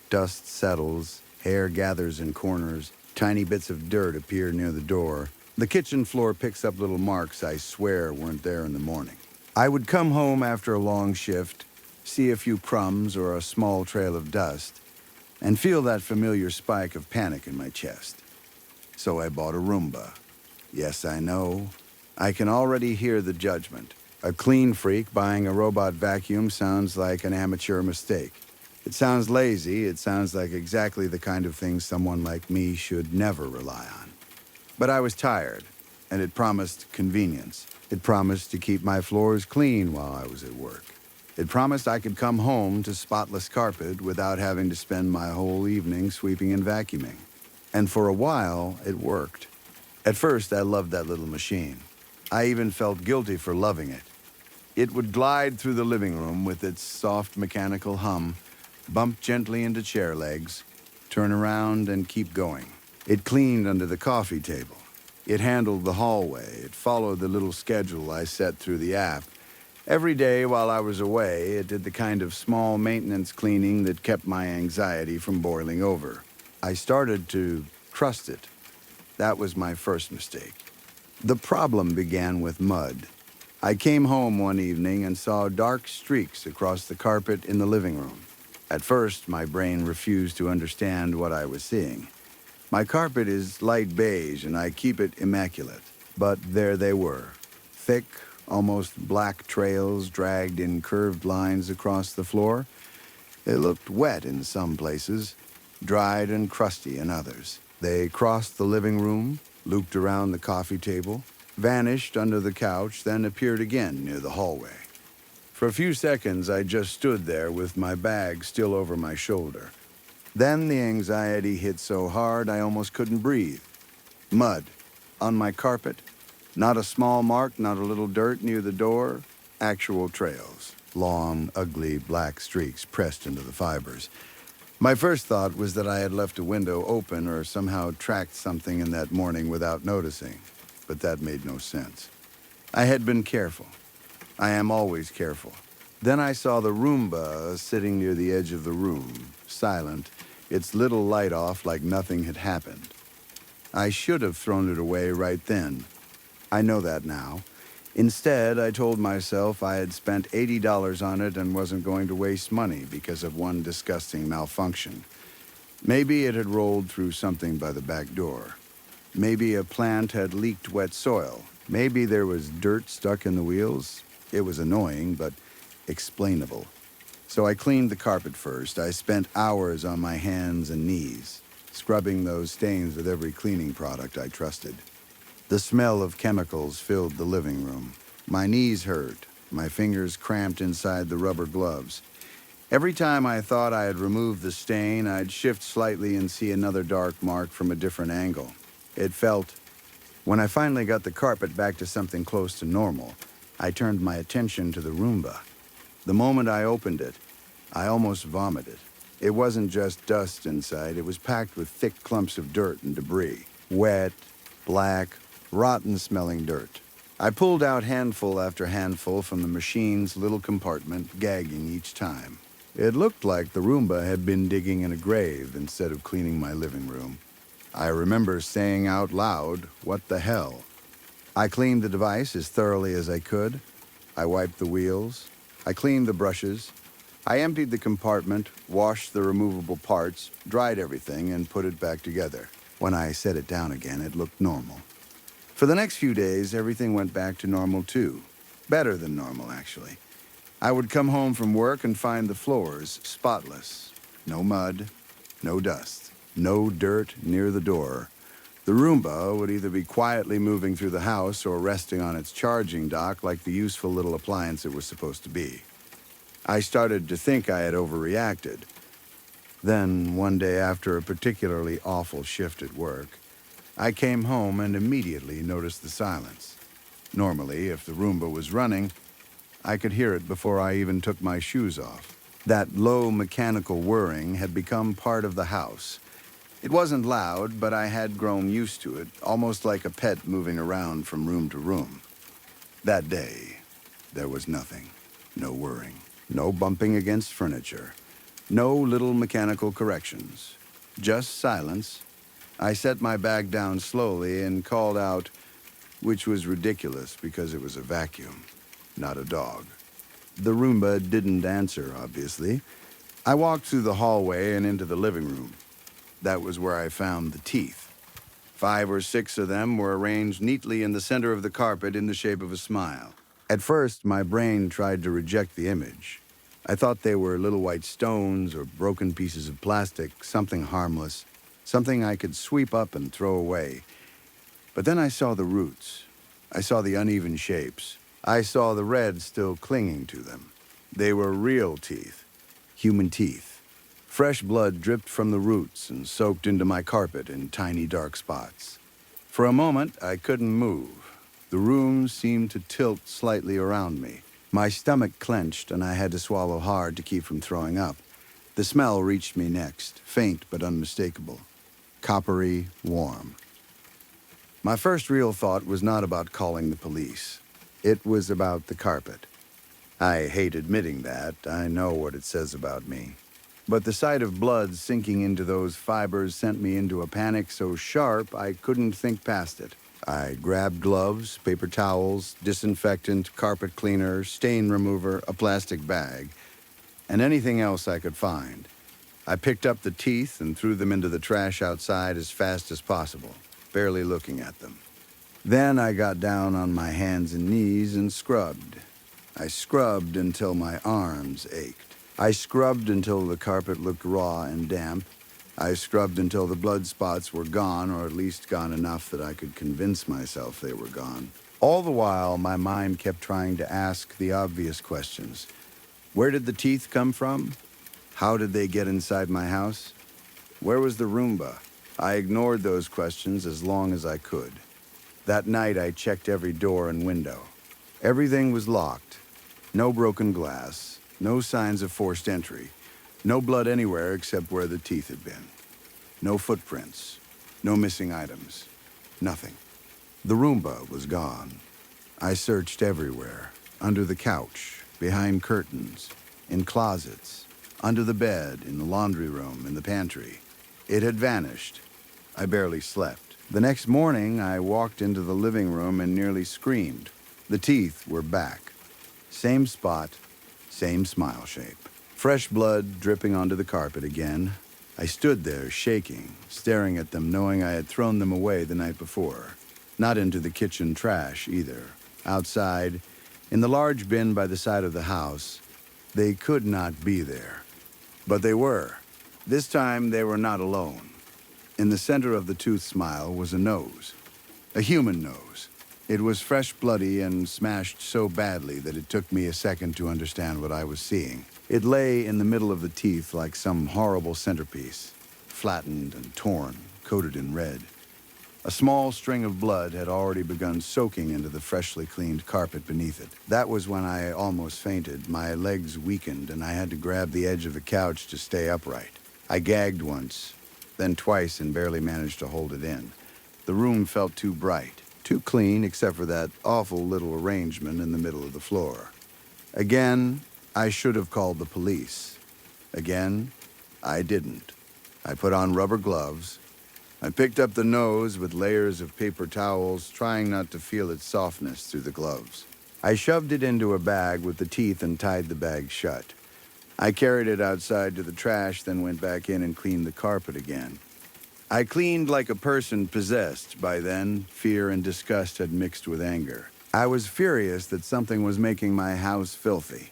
Dust settles, hair gathers in corners, tiny bits of dirt appear near the door. The kitchen floor picks up little marks I swear weren't there in the morning. I would come home after a long shift, see a few crumbs or a small trail of dust, and feel that familiar spike of panic in my chest. So I bought a Roomba. Yes, I know. I can already hear the judgment. A clean freak buying a robot vacuum sounds like an amateur mistake. It sounds lazy. It sounds like exactly the kind of thing someone like me should never rely on. But I was tired, and it promised convenience. It promised to keep my floors clean while I was at work. It promised I could come home to spotless carpet without having to spend my whole evening sweeping and vacuuming. And for a while, it worked. At first, I loved that little machine. I even felt guilty for loving it. It would glide through the living room with its soft mechanical hum, bump gently into chair legs, turn around, and keep going. It cleaned under the coffee table. It handled the hallway. It followed the little schedule I set through the app. Every day while I was away, it did the kind of small maintenance cleaning that kept my anxiety from boiling over. I started to trust it. That was my first mistake. The problem began with mud. I came home one evening and saw dark streaks across the carpet in the living room. At first, my brain refused to understand what I was seeing. My carpet is light beige and I keep it immaculate. But there they were, thick, almost black trails dragged in curved lines across the floor. It looked wet in some places, dried and crusty in others. They crossed the living room, looped around the coffee table, vanished under the couch, then appeared again near the hallway. For a few seconds, I just stood there with my bag still over my shoulder. Then the anxiety hit so hard I almost couldn't breathe. Mud on my carpet, not a small mark, not a little dirt near the door, actual trails, long, ugly black streaks pressed into the fibers. My first thought was that I had left a window open or somehow tracked something in that morning without noticing, but that made no sense. I had been careful. I am always careful. Then I saw the Roomba sitting near the edge of the room, silent, its little light off like nothing had happened. I should have thrown it away right then. I know that now. Instead, I told myself I had spent $80 on it and wasn't going to waste money because of one disgusting malfunction. Maybe it had rolled through something by the back door. Maybe a plant had leaked wet soil. Maybe there was dirt stuck in the wheels. It was annoying, but explainable. So I cleaned the carpet first. I spent hours on my hands and knees, scrubbing those stains with every cleaning product I trusted. The smell of chemicals filled the living room. My knees hurt, my fingers cramped inside the rubber gloves. Every time I thought I had removed the stain, I'd shift slightly and see another dark mark from a different angle. It felt... When I finally got the carpet back to something close to normal, I turned my attention to the Roomba. The moment I opened it, I almost vomited. It wasn't just dust inside, it was packed with thick clumps of dirt and debris. Wet, black, rotten-smelling dirt. I pulled out handful after handful from the machine's little compartment, gagging each time. It looked like the Roomba had been digging in a grave instead of cleaning my living room. I remember saying out loud, "What the hell?" I cleaned the device as thoroughly as I could. I wiped the wheels. I cleaned the brushes. I emptied the compartment, washed the removable parts, dried everything, and put it back together. When I set it down again, it looked normal. For the next few days, everything went back to normal too. Better than normal, actually. I would come home from work and find the floors spotless. No mud, no dust, no dirt near the door. The Roomba would either be quietly moving through the house or resting on its charging dock like the useful little appliance it was supposed to be. I started to think I had overreacted. Then, one day after a particularly awful shift at work, I came home and immediately noticed the silence. Normally, if the Roomba was running, I could hear it before I even took my shoes off. That low mechanical whirring had become part of the house. It wasn't loud, but I had grown used to it, almost like a pet moving around from room to room. That day, there was nothing. No whirring, no bumping against furniture, no little mechanical corrections. Just silence. I set my bag down slowly and called out, which was ridiculous because it was a vacuum, not a dog. The Roomba didn't answer, obviously. I walked through the hallway and into the living room. That was where I found the teeth. 5 or 6 of them were arranged neatly in the center of the carpet in the shape of a smile. At first, my brain tried to reject the image. I thought they were little white stones or broken pieces of plastic, something harmless, something I could sweep up and throw away. But then I saw the roots. I saw the uneven shapes. I saw the red still clinging to them. They were real teeth, human teeth. Fresh blood dripped from the roots and soaked into my carpet in tiny dark spots. For a moment, I couldn't move. The room seemed to tilt slightly around me. My stomach clenched and I had to swallow hard to keep from throwing up. The smell reached me next, faint but unmistakable. Coppery, warm. My first real thought was not about calling the police. It was about the carpet. I hate admitting that. I know what it says about me. But the sight of blood sinking into those fibers sent me into a panic so sharp I couldn't think past it. I grabbed gloves, paper towels, disinfectant, carpet cleaner, stain remover, a plastic bag, and anything else I could find. I picked up the teeth and threw them into the trash outside as fast as possible, barely looking at them. Then I got down on my hands and knees and scrubbed. I scrubbed until my arms ached. I scrubbed until the carpet looked raw and damp. I scrubbed until the blood spots were gone, or at least gone enough that I could convince myself they were gone. All the while, my mind kept trying to ask the obvious questions. Where did the teeth come from? How did they get inside my house? Where was the Roomba? I ignored those questions as long as I could. That night, I checked every door and window. Everything was locked. No broken glass. No signs of forced entry. No blood anywhere except where the teeth had been. No footprints. No missing items. Nothing. The Roomba was gone. I searched everywhere. Under the couch, behind curtains, in closets, under the bed, in the laundry room, in the pantry. It had vanished. I barely slept. The next morning, I walked into the living room and nearly screamed. The teeth were back. Same spot, same smile shape. Fresh blood dripping onto the carpet again. I stood there, shaking, staring at them, knowing I had thrown them away the night before. Not into the kitchen trash, either. Outside, in the large bin by the side of the house, they could not be there. But they were. This time, they were not alone. In the center of the tooth smile was a nose. A human nose. It was fresh, bloody, and smashed so badly that it took me a second to understand what I was seeing. It lay in the middle of the teeth like some horrible centerpiece, flattened and torn, coated in red. A small string of blood had already begun soaking into the freshly cleaned carpet beneath it. That was when I almost fainted. My legs weakened, and I had to grab the edge of the couch to stay upright. I gagged once, then twice, and barely managed to hold it in. The room felt too bright, too clean, except for that awful little arrangement in the middle of the floor. Again, I should have called the police. Again, I didn't. I put on rubber gloves. I picked up the nose with layers of paper towels, trying not to feel its softness through the gloves. I shoved it into a bag with the teeth and tied the bag shut. I carried it outside to the trash, then went back in and cleaned the carpet again. I cleaned like a person possessed. By then, fear and disgust had mixed with anger. I was furious that something was making my house filthy.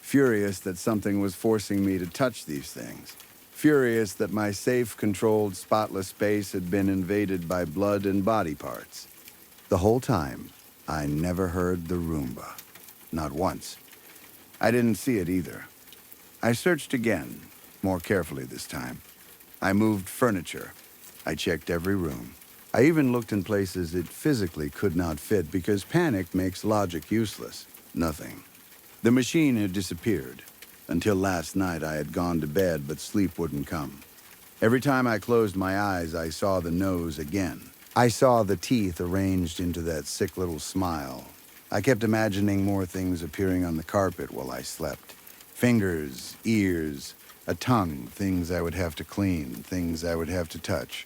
Furious that something was forcing me to touch these things. Furious that my safe, controlled, spotless space had been invaded by blood and body parts. The whole time, I never heard the Roomba. Not once. I didn't see it either. I searched again, more carefully this time. I moved furniture. I checked every room. I even looked in places it physically could not fit because panic makes logic useless. Nothing. The machine had disappeared. Until last night, I had gone to bed, but sleep wouldn't come. Every time I closed my eyes, I saw the nose again. I saw the teeth arranged into that sick little smile. I kept imagining more things appearing on the carpet while I slept. Fingers, ears, a tongue, things I would have to clean, things I would have to touch.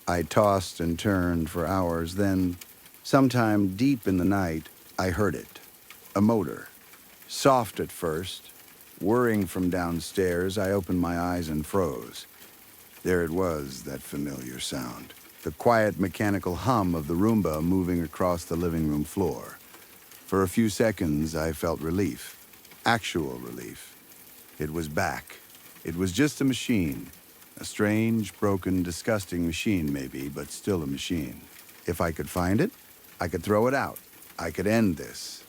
I tossed and turned for hours, then, sometime deep in the night, I heard it. A motor. Soft at first. Whirring from downstairs, I opened my eyes and froze. There it was, that familiar sound. The quiet mechanical hum of the Roomba moving across the living room floor. For a few seconds, I felt relief. Actual relief. It was back. It was just a machine. A strange, broken, disgusting machine, maybe, but still a machine. If I could find it, I could throw it out. I could end this.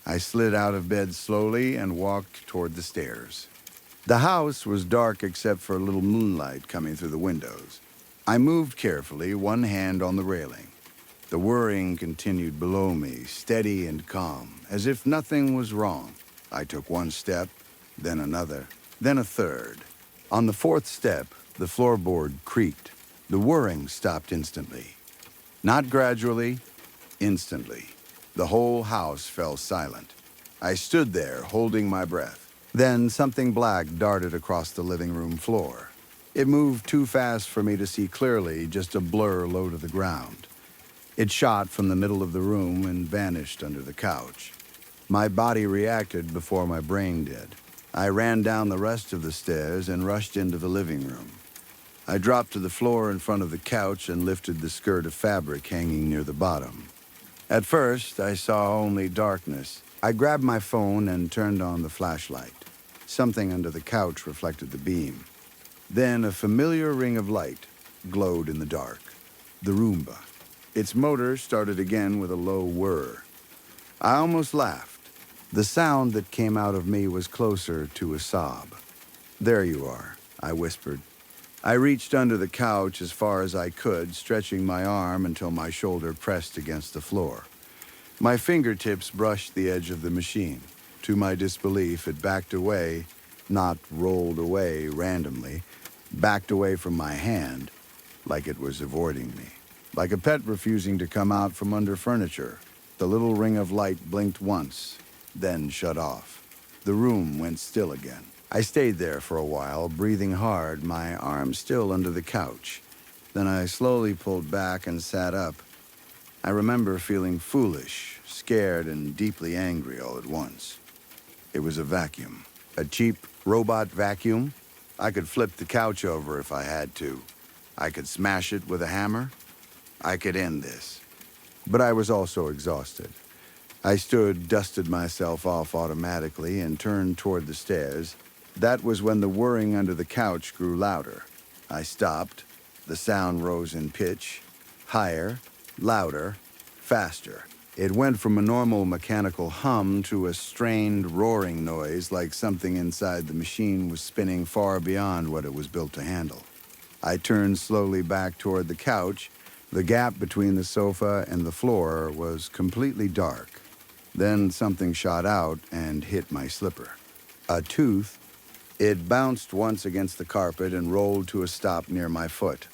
I slid out of bed slowly and walked toward the stairs. The house was dark except for a little moonlight coming through the windows. I moved carefully, one hand on the railing. The whirring continued below me, steady and calm, as if nothing was wrong. I took one step, then another, then a third. On the fourth step, the floorboard creaked. The whirring stopped instantly. Not gradually, instantly. The whole house fell silent. I stood there, holding my breath. Then something black darted across the living room floor. It moved too fast for me to see clearly, just a blur low to the ground. It shot from the middle of the room and vanished under the couch. My body reacted before my brain did. I ran down the rest of the stairs and rushed into the living room. I dropped to the floor in front of the couch and lifted the skirt of fabric hanging near the bottom. At first, I saw only darkness. I grabbed my phone and turned on the flashlight. Something under the couch reflected the beam. Then a familiar ring of light glowed in the dark. The Roomba. Its motor started again with a low whir. I almost laughed. The sound that came out of me was closer to a sob. "There you are," I whispered. I reached under the couch as far as I could, stretching my arm until my shoulder pressed against the floor. My fingertips brushed the edge of the machine. To my disbelief, it backed away, not rolled away randomly, backed away from my hand, like it was avoiding me. Like a pet refusing to come out from under furniture. The little ring of light blinked once, then shut off. The room went still again. I stayed there for a while, breathing hard, my arm still under the couch. Then I slowly pulled back and sat up. I remember feeling foolish, scared, and deeply angry all at once. It was a vacuum. A cheap robot vacuum. I could flip the couch over if I had to. I could smash it with a hammer. I could end this. But I was also exhausted. I stood, dusted myself off automatically, and turned toward the stairs. That was when the whirring under the couch grew louder. I stopped. The sound rose in pitch, higher, louder, faster. It went from a normal mechanical hum to a strained, roaring noise, like something inside the machine was spinning far beyond what it was built to handle. I turned slowly back toward the couch. The gap between the sofa and the floor was completely dark. Then something shot out and hit my slipper. A tooth. It bounced once against the carpet and rolled to a stop near my foot.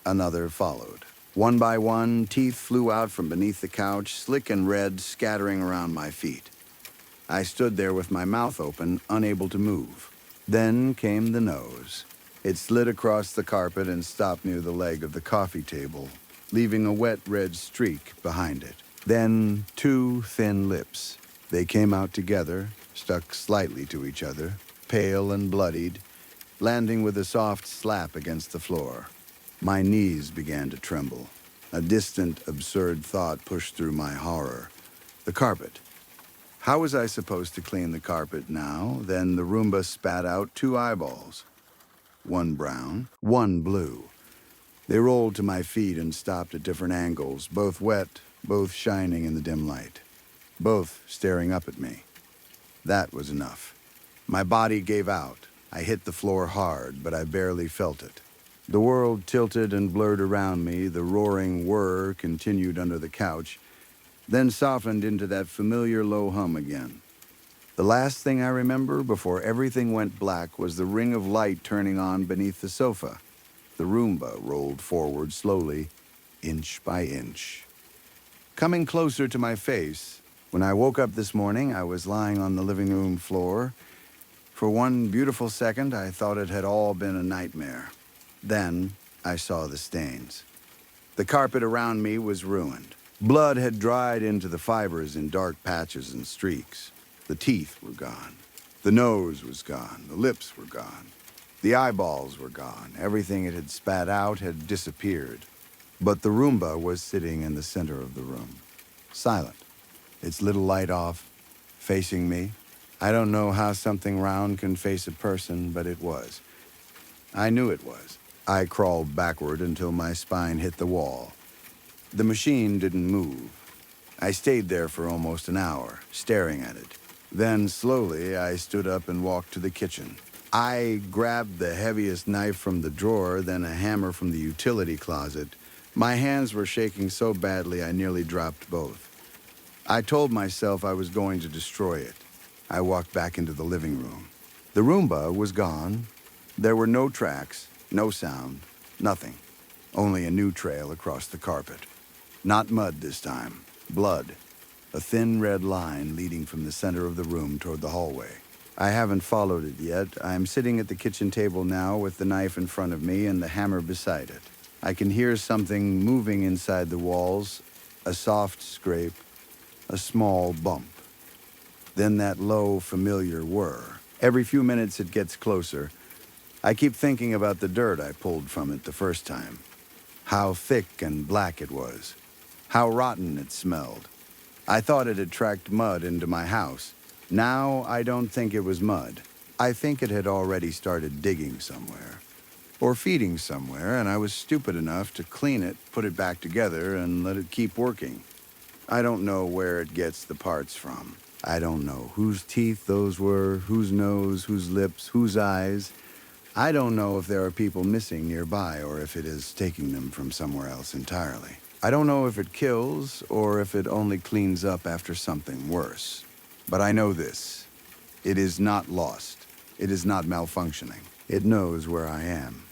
Another followed. One by one, teeth flew out from beneath the couch, slick and red, scattering around my feet. I stood there with my mouth open, unable to move. Then came the nose. It slid across the carpet and stopped near the leg of the coffee table, leaving a wet red streak behind it. Then 2 thin lips. They came out together, stuck slightly to each other, pale and bloodied, landing with a soft slap against the floor. My knees began to tremble. A distant, absurd thought pushed through my horror. The carpet. How was I supposed to clean the carpet now? Then the Roomba spat out 2 eyeballs. One brown, one blue. They rolled to my feet and stopped at different angles, both wet, both shining in the dim light, both staring up at me. That was enough. My body gave out. I hit the floor hard, but I barely felt it. The world tilted and blurred around me. The roaring whir continued under the couch, then softened into that familiar low hum again. The last thing I remember before everything went black was the ring of light turning on beneath the sofa. The Roomba rolled forward slowly, inch by inch, coming closer to my face. When I woke up this morning, I was lying on the living room floor. For one beautiful second, I thought it had all been a nightmare. Then I saw the stains. The carpet around me was ruined. Blood had dried into the fibers in dark patches and streaks. The teeth were gone. The nose was gone. The lips were gone. The eyeballs were gone. Everything it had spat out had disappeared. But the Roomba was sitting in the center of the room, silent, its little light off, facing me. I don't know how something round can face a person, but it was. I knew it was. I crawled backward until my spine hit the wall. The machine didn't move. I stayed there for almost an hour, staring at it. Then, slowly, I stood up and walked to the kitchen. I grabbed the heaviest knife from the drawer, then a hammer from the utility closet. My hands were shaking so badly I nearly dropped both. I told myself I was going to destroy it. I walked back into the living room. The Roomba was gone, There were no tracks, no sound, nothing. Only a new trail across the carpet. Not mud this time, blood. A thin red line leading from the center of the room toward the hallway. I haven't followed it yet. I'm sitting at the kitchen table now with the knife in front of me and the hammer beside it. I can hear something moving inside the walls, a soft scrape, a small bump. Then that low, familiar whir. Every few minutes it gets closer. I keep thinking about the dirt I pulled from it the first time. How thick and black it was. How rotten it smelled. I thought it had tracked mud into my house. Now I don't think it was mud. I think it had already started digging somewhere. Or feeding somewhere, and I was stupid enough to clean it, put it back together, and let it keep working. I don't know where it gets the parts from. I don't know whose teeth those were, whose nose, whose lips, whose eyes. I don't know if there are people missing nearby or if it is taking them from somewhere else entirely. I don't know if it kills or if it only cleans up after something worse. But I know this. It is not lost. It is not malfunctioning. It knows where I am.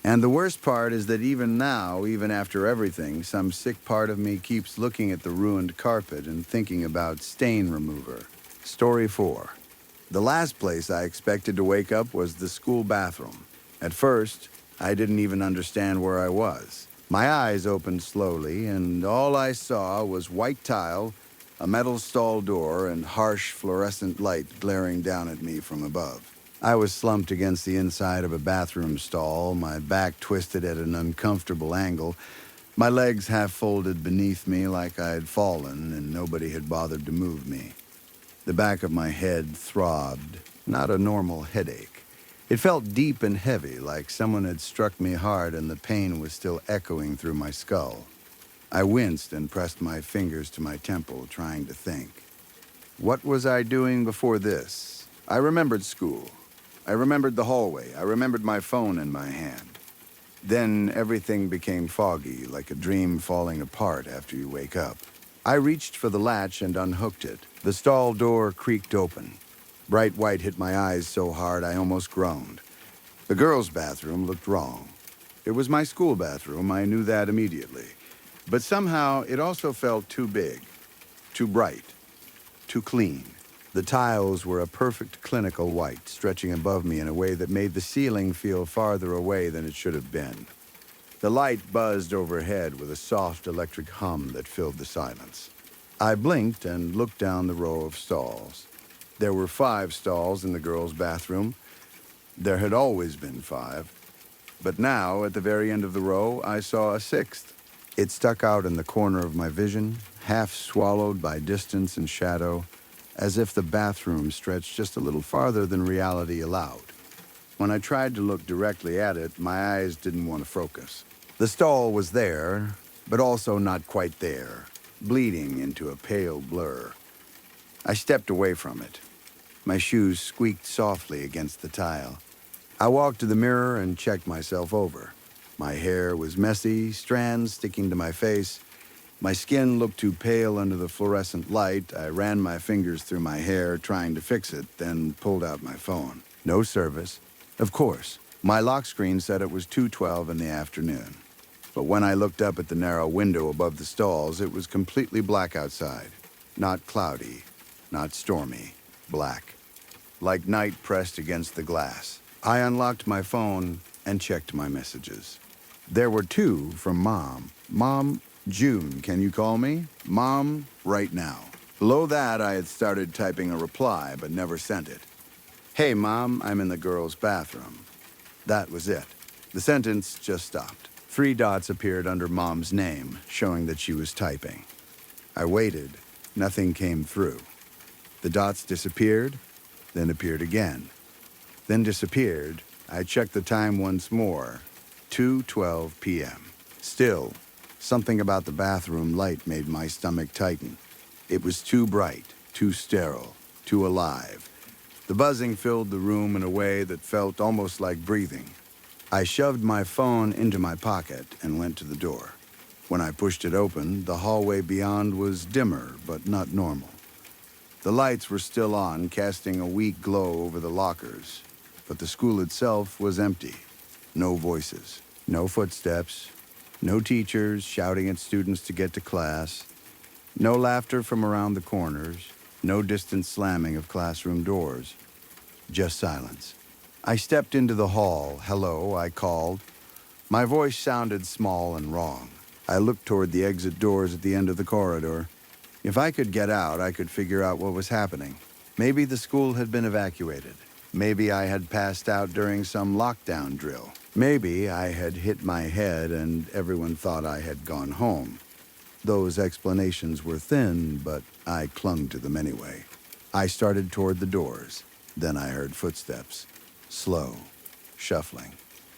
And the worst part is that even now, even after everything, some sick part of me keeps looking at the ruined carpet and thinking about stain remover. Story 4. The last place I expected to wake up was the school bathroom. At first, I didn't even understand where I was. My eyes opened slowly, and all I saw was white tile, a metal stall door, and harsh fluorescent light glaring down at me from above. I was slumped against the inside of a bathroom stall, my back twisted at an uncomfortable angle, my legs half folded beneath me like I had fallen and nobody had bothered to move me. The back of my head throbbed, not a normal headache. It felt deep and heavy, like someone had struck me hard and the pain was still echoing through my skull. I winced and pressed my fingers to my temple, trying to think. What was I doing before this? I remembered school. I remembered the hallway. I remembered my phone in my hand. Then everything became foggy, like a dream falling apart after you wake up. I reached for the latch and unhooked it. The stall door creaked open. Bright white hit my eyes so hard I almost groaned. The girls' bathroom looked wrong. It was my school bathroom, I knew that immediately. But somehow it also felt too big, too bright, too clean. The tiles were a perfect clinical white, stretching above me in a way that made the ceiling feel farther away than it should have been. The light buzzed overhead with a soft electric hum that filled the silence. I blinked and looked down the row of stalls. There were 5 stalls in the girls' bathroom. There had always been 5. But now, at the very end of the row, I saw a 6th. It stuck out in the corner of my vision, half swallowed by distance and shadow, as if the bathroom stretched just a little farther than reality allowed. When I tried to look directly at it, my eyes didn't want to focus. The stall was there, but also not quite there, bleeding into a pale blur. I stepped away from it. My shoes squeaked softly against the tile. I walked to the mirror and checked myself over. My hair was messy, strands sticking to my face. My skin looked too pale under the fluorescent light. I ran my fingers through my hair, trying to fix it, then pulled out my phone. No service. Of course, my lock screen said it was 2:12 in the afternoon. But when I looked up at the narrow window above the stalls, it was completely black outside. Not cloudy, not stormy, black. Like night pressed against the glass. I unlocked my phone and checked my messages. There were 2 from Mom. Mom, June, can you call me? Mom, right now. Below that, I had started typing a reply, but never sent it. Hey, Mom, I'm in the girls' bathroom. That was it. The sentence just stopped. 3 dots appeared under Mom's name, showing that she was typing. I waited. Nothing came through. The dots disappeared, then appeared again. Then disappeared. I checked the time once more. 2:12 p.m. Still, something about the bathroom light made my stomach tighten. It was too bright, too sterile, too alive. The buzzing filled the room in a way that felt almost like breathing. I shoved my phone into my pocket and went to the door. When I pushed it open, the hallway beyond was dimmer, but not normal. The lights were still on, casting a weak glow over the lockers. but the school itself was empty. No voices, no footsteps, no teachers shouting at students to get to class, no laughter from around the corners, no distant slamming of classroom doors. Just silence. I stepped into the hall. Hello, I called. My voice sounded small and wrong. I looked toward the exit doors at the end of the corridor. If I could get out, I could figure out what was happening. Maybe the school had been evacuated. Maybe I had passed out during some lockdown drill. Maybe I had hit my head and everyone thought I had gone home. Those explanations were thin, but I clung to them anyway. I started toward the doors. Then I heard footsteps. Slow, shuffling,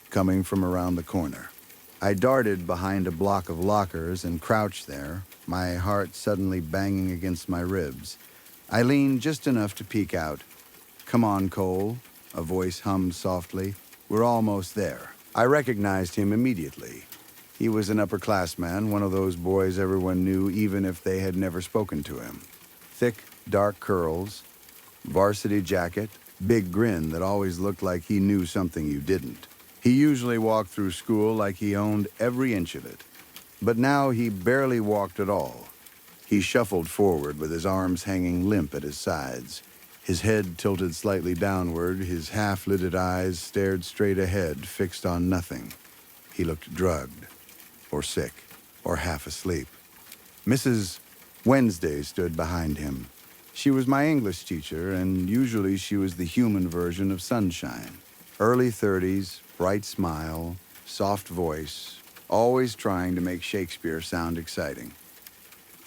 coming from around the corner. I darted behind a block of lockers and crouched there, my heart suddenly banging against my ribs. I leaned just enough to peek out. "Come on, Cole," a voice hummed softly. "We're almost there." I recognized him immediately. He was an upperclassman, one of those boys everyone knew even if they had never spoken to him. Thick, dark curls, varsity jacket, big grin that always looked like he knew something you didn't. He usually walked through school like he owned every inch of it. But now he barely walked at all. He shuffled forward with his arms hanging limp at his sides. His head tilted slightly downward, his half-lidded eyes stared straight ahead, fixed on nothing. He looked drugged, or sick, or half asleep. Mrs. Wednesday stood behind him. She was my English teacher, and usually she was the human version of sunshine. Early 30s, bright smile, soft voice, always trying to make Shakespeare sound exciting.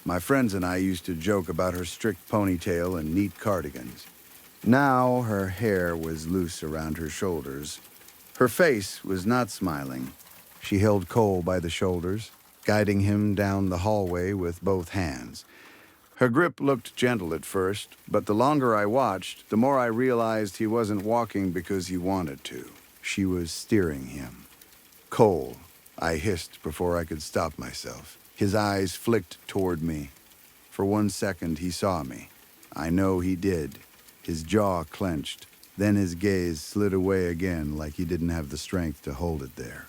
My friends and I used to joke about her strict ponytail and neat cardigans. Now her hair was loose around her shoulders. Her face was not smiling. She held Cole by the shoulders, guiding him down the hallway with both hands. Her grip looked gentle at first, but the longer I watched, the more I realized he wasn't walking because he wanted to. She was steering him. "Cole," I hissed before I could stop myself. His eyes flicked toward me. For 1 second, he saw me. I know he did. His jaw clenched. Then his gaze slid away again like he didn't have the strength to hold it there.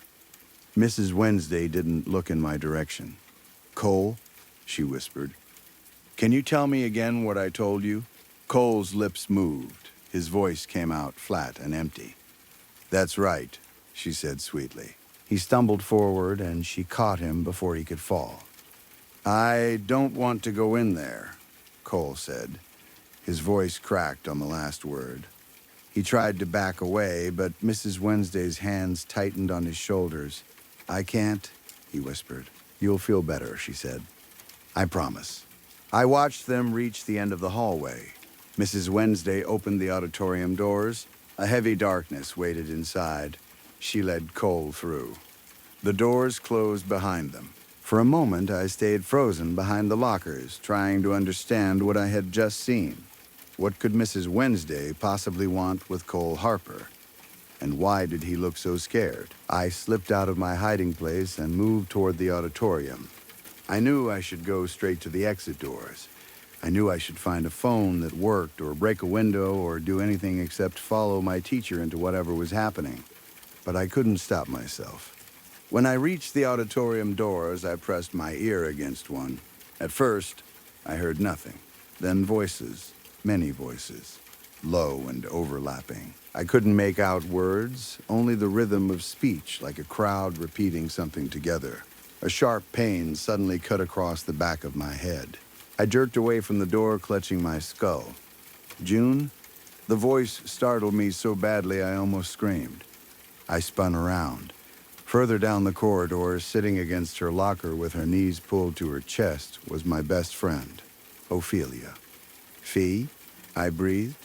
Mrs. Wednesday didn't look in my direction. "Cole," she whispered. "Can you tell me again what I told you?" Cole's lips moved. His voice came out flat and empty. "That's right," she said sweetly. He stumbled forward, and she caught him before he could fall. "I don't want to go in there," Cole said. His voice cracked on the last word. He tried to back away, but Mrs. Wednesday's hands tightened on his shoulders. "I can't," he whispered. "You'll feel better," she said. "I promise." I watched them reach the end of the hallway. Mrs. Wednesday opened the auditorium doors. A heavy darkness waited inside. She led Cole through. The doors closed behind them. For a moment, I stayed frozen behind the lockers, trying to understand what I had just seen. What could Mrs. Wednesday possibly want with Cole Harper? And why did he look so scared? I slipped out of my hiding place and moved toward the auditorium. I knew I should go straight to the exit doors. I knew I should find a phone that worked, or break a window, or do anything except follow my teacher into whatever was happening. But I couldn't stop myself. When I reached the auditorium doors, I pressed my ear against one. At first, I heard nothing. Then voices, many voices, low and overlapping. I couldn't make out words, only the rhythm of speech, like a crowd repeating something together. A sharp pain suddenly cut across the back of my head. I jerked away from the door, clutching my skull. "June?" The voice startled me so badly I almost screamed. I spun around. Further down the corridor, sitting against her locker with her knees pulled to her chest, was my best friend, Ophelia. "Fee?" I breathed.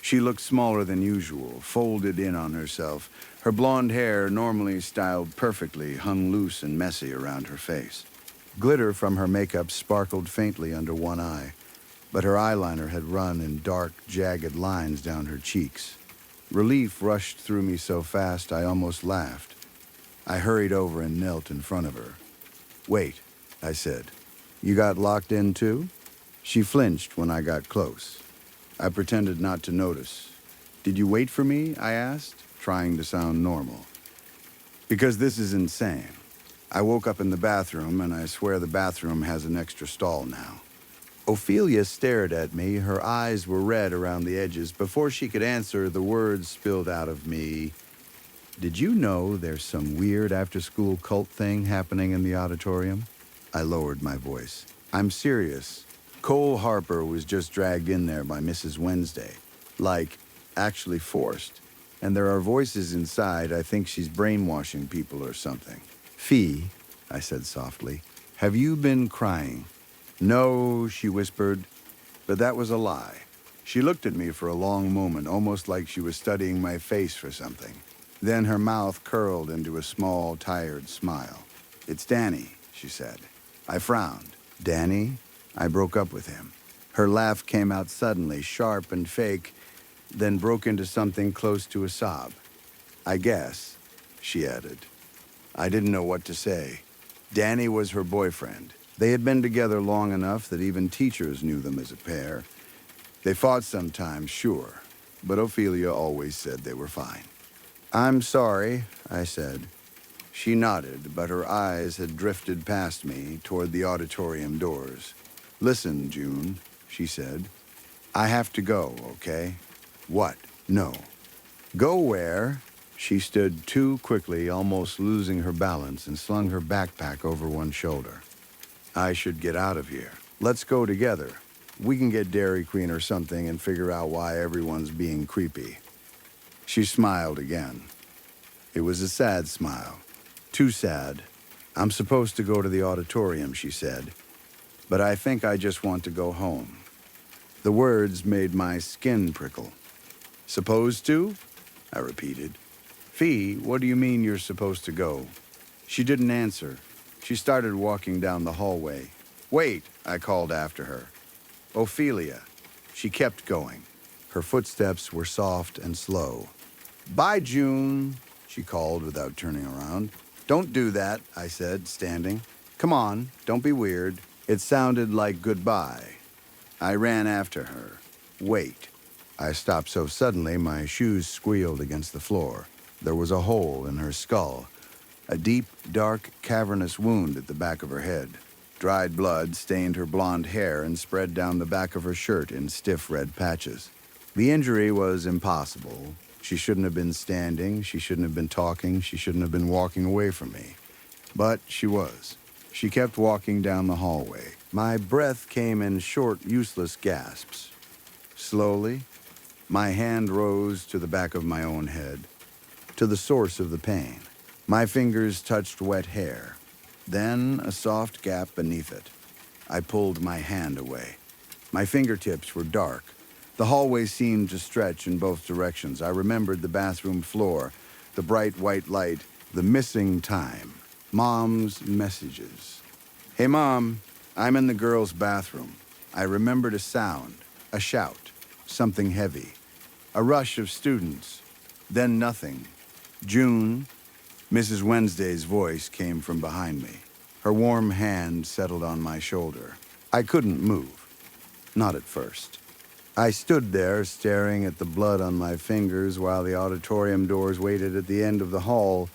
She looked smaller than usual, folded in on herself. Her blonde hair, normally styled perfectly, hung loose and messy around her face. Glitter from her makeup sparkled faintly under one eye, but her eyeliner had run in dark, jagged lines down her cheeks. Relief rushed through me so fast I almost laughed. I hurried over and knelt in front of her. "Wait," I said. "You got locked in too?" She flinched when I got close. I pretended not to notice. Did you wait for me? I asked, trying to sound normal. Because this is insane. I woke up in the bathroom, and I swear the bathroom has an extra stall now. Ophelia stared at me. Her eyes were red around the edges. Before she could answer, the words spilled out of me. Did you know there's some weird after-school cult thing happening in the auditorium? I lowered my voice. I'm serious. Cole Harper was just dragged in there by Mrs. Wednesday. Like, actually forced. And there are voices inside. I think she's brainwashing people or something. Fee, I said softly, have you been crying? No, she whispered, but that was a lie. She looked at me for a long moment, almost like she was studying my face for something. Then her mouth curled into a small, tired smile. It's Danny, she said. I frowned. Danny? I broke up with him. Her laugh came out suddenly, sharp and fake, then broke into something close to a sob. I guess, she added. I didn't know what to say. Danny was her boyfriend. They had been together long enough that even teachers knew them as a pair. They fought sometimes, sure, but Ophelia always said they were fine. I'm sorry, I said. She nodded, but her eyes had drifted past me toward the auditorium doors. Listen, June, she said. I have to go, okay? What? No. Go where? She stood too quickly, almost losing her balance, and slung her backpack over one shoulder. I should get out of here. Let's go together. We can get Dairy Queen or something and figure out why everyone's being creepy. She smiled again. It was a sad smile. Too sad. I'm supposed to go to the auditorium, she said. But I think I just want to go home. The words made my skin prickle. Supposed to? I repeated. Fee, what do you mean you're supposed to go? She didn't answer. She started walking down the hallway. Wait, I called after her. Ophelia. She kept going. Her footsteps were soft and slow. Bye, June, she called without turning around. Don't do that, I said, standing. Come on, don't be weird. It sounded like goodbye. I ran after her. Wait. I stopped so suddenly my shoes squealed against the floor. There was a hole in her skull, a deep, dark, cavernous wound at the back of her head. Dried blood stained her blonde hair and spread down the back of her shirt in stiff red patches. The injury was impossible. She shouldn't have been standing, she shouldn't have been talking, she shouldn't have been walking away from me. But she was. She kept walking down the hallway. My breath came in short, useless gasps. Slowly, my hand rose to the back of my own head, to the source of the pain. My fingers touched wet hair, then a soft gap beneath it. I pulled my hand away. My fingertips were dark. The hallway seemed to stretch in both directions. I remembered the bathroom floor, the bright white light, the missing time, Mom's messages. Hey, Mom, I'm in the girls' bathroom. I remembered a sound, a shout, something heavy, a rush of students, then nothing. June, Mrs. Wednesday's voice came from behind me. Her warm hand settled on my shoulder. I couldn't move, not at first. I stood there staring at the blood on my fingers while the auditorium doors waited at the end of the hall.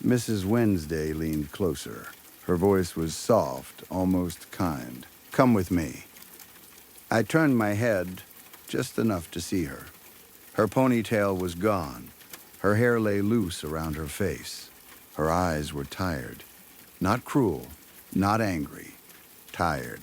Mrs. Wednesday leaned closer. Her voice was soft, almost kind. Come with me. I turned my head just enough to see her. Her ponytail was gone. Her hair lay loose around her face. Her eyes were tired. Not cruel, not angry. Tired.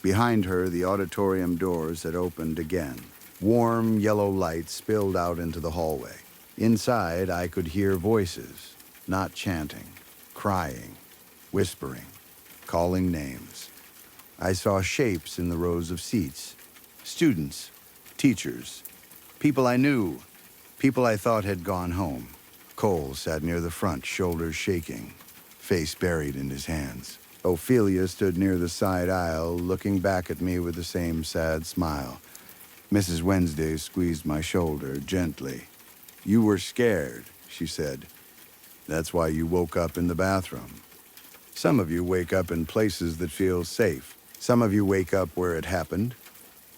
Behind her, the auditorium doors had opened again. Warm yellow light spilled out into the hallway. Inside, I could hear voices, not chanting, crying, whispering, calling names. I saw shapes in the rows of seats. Students, teachers, people I knew, people I thought had gone home. Cole sat near the front, shoulders shaking, face buried in his hands. Ophelia stood near the side aisle, looking back at me with the same sad smile. Mrs. Wednesday squeezed my shoulder gently. You were scared, she said. That's why you woke up in the bathroom. Some of you wake up in places that feel safe. Some of you wake up where it happened.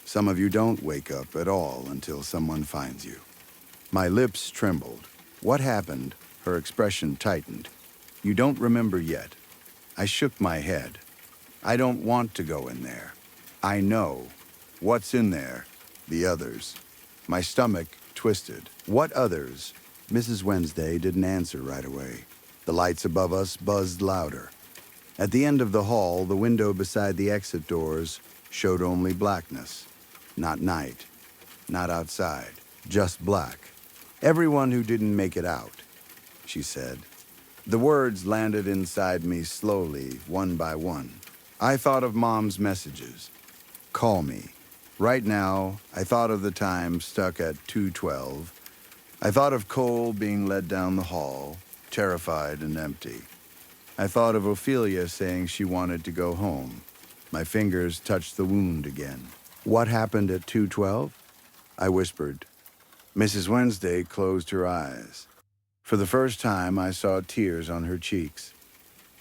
Some of you don't wake up at all until someone finds you. My lips trembled. What happened? Her expression tightened. You don't remember yet. I shook my head. I don't want to go in there. I know. What's in there? The others. My stomach twisted. What others? Mrs. Wednesday didn't answer right away. The lights above us buzzed louder. At the end of the hall, the window beside the exit doors showed only blackness. Not night. Not outside. Just black. Everyone who didn't make it out, she said. The words landed inside me slowly, one by one. I thought of Mom's messages. Call me. Right now, I thought of the time stuck at 212. I thought of Cole being led down the hall, terrified and empty. I thought of Ophelia saying she wanted to go home. My fingers touched the wound again. What happened at 212? I whispered. Mrs. Wednesday closed her eyes. For the first time, I saw tears on her cheeks.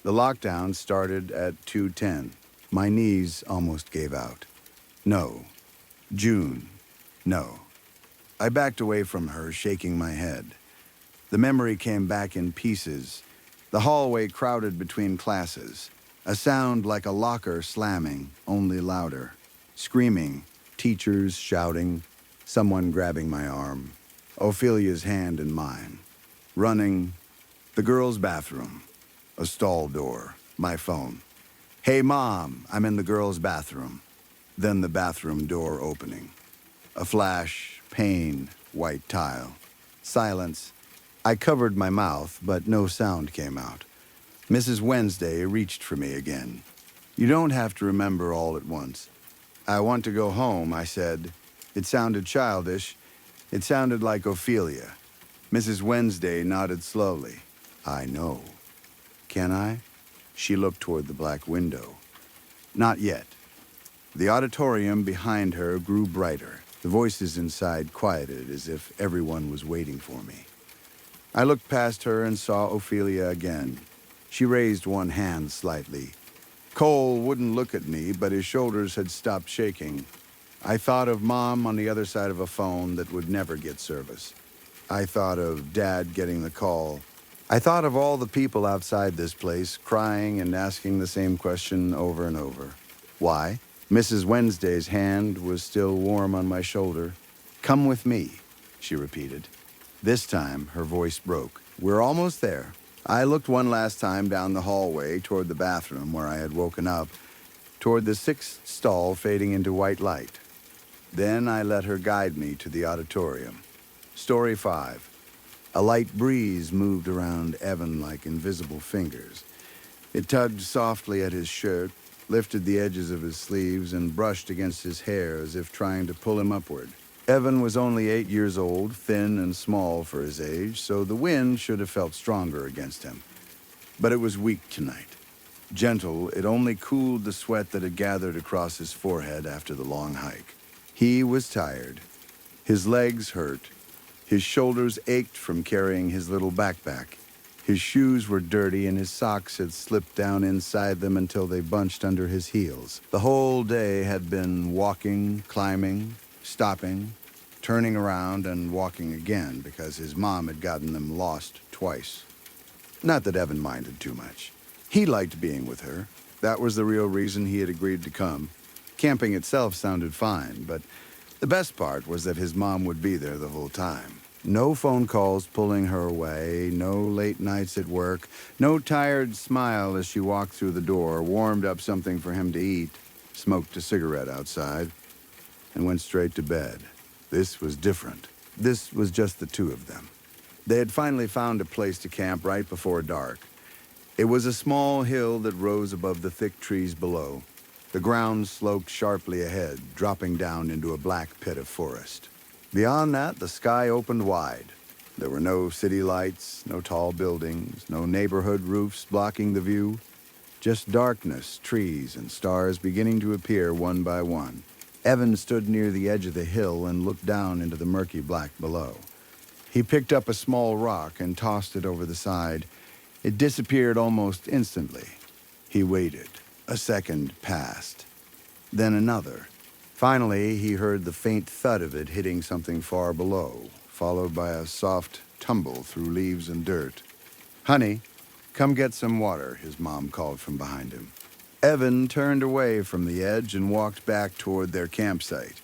The lockdown started at 2:10. My knees almost gave out. No. June. No. I backed away from her, shaking my head. The memory came back in pieces. The hallway crowded between classes. A sound like a locker slamming, only louder. Screaming, teachers shouting, someone grabbing my arm. Ophelia's hand in mine. Running. The girls' bathroom. A stall door. My phone. Hey, Mom, I'm in the girls' bathroom. Then the bathroom door opening. A flash, pain, white tile. Silence. I covered my mouth, but no sound came out. Mrs. Wednesday reached for me again. You don't have to remember all at once. I want to go home, I said. It sounded childish. It sounded like Ophelia. Mrs. Wednesday nodded slowly. I know. Can I? She looked toward the black window. Not yet. The auditorium behind her grew brighter. The voices inside quieted as if everyone was waiting for me. I looked past her and saw Ophelia again. She raised one hand slightly. Cole wouldn't look at me, but his shoulders had stopped shaking. I thought of Mom on the other side of a phone that would never get service. I thought of Dad getting the call. I thought of all the people outside this place crying and asking the same question over and over. Why? Mrs. Wednesday's hand was still warm on my shoulder. Come with me, she repeated. This time, her voice broke. We're almost there. I looked one last time down the hallway toward the bathroom where I had woken up, toward the sixth stall fading into white light. Then I let her guide me to the auditorium. Story 5. A light breeze moved around Evan like invisible fingers. It tugged softly at his shirt, lifted the edges of his sleeves, and brushed against his hair as if trying to pull him upward. Evan was only 8 years old, thin and small for his age, so the wind should have felt stronger against him. But it was weak tonight. Gentle, it only cooled the sweat that had gathered across his forehead after the long hike. He was tired. His legs hurt. His shoulders ached from carrying his little backpack. His shoes were dirty and his socks had slipped down inside them until they bunched under his heels. The whole day had been walking, climbing, stopping, turning around and walking again because his mom had gotten them lost twice. Not that Evan minded too much. He liked being with her. That was the real reason he had agreed to come. Camping itself sounded fine, but the best part was that his mom would be there the whole time. No phone calls pulling her away, no late nights at work, no tired smile as she walked through the door, warmed up something for him to eat, smoked a cigarette outside, and went straight to bed. This was different. This was just the two of them. They had finally found a place to camp right before dark. It was a small hill that rose above the thick trees below. The ground sloped sharply ahead, dropping down into a black pit of forest. Beyond that, the sky opened wide. There were no city lights, no tall buildings, no neighborhood roofs blocking the view. Just darkness, trees, and stars beginning to appear one by one. Evan stood near the edge of the hill and looked down into the murky black below. He picked up a small rock and tossed it over the side. It disappeared almost instantly. He waited. A second passed. Then another. Finally, he heard the faint thud of it hitting something far below, followed by a soft tumble through leaves and dirt. "Honey, come get some water," his mom called from behind him. Evan turned away from the edge and walked back toward their campsite.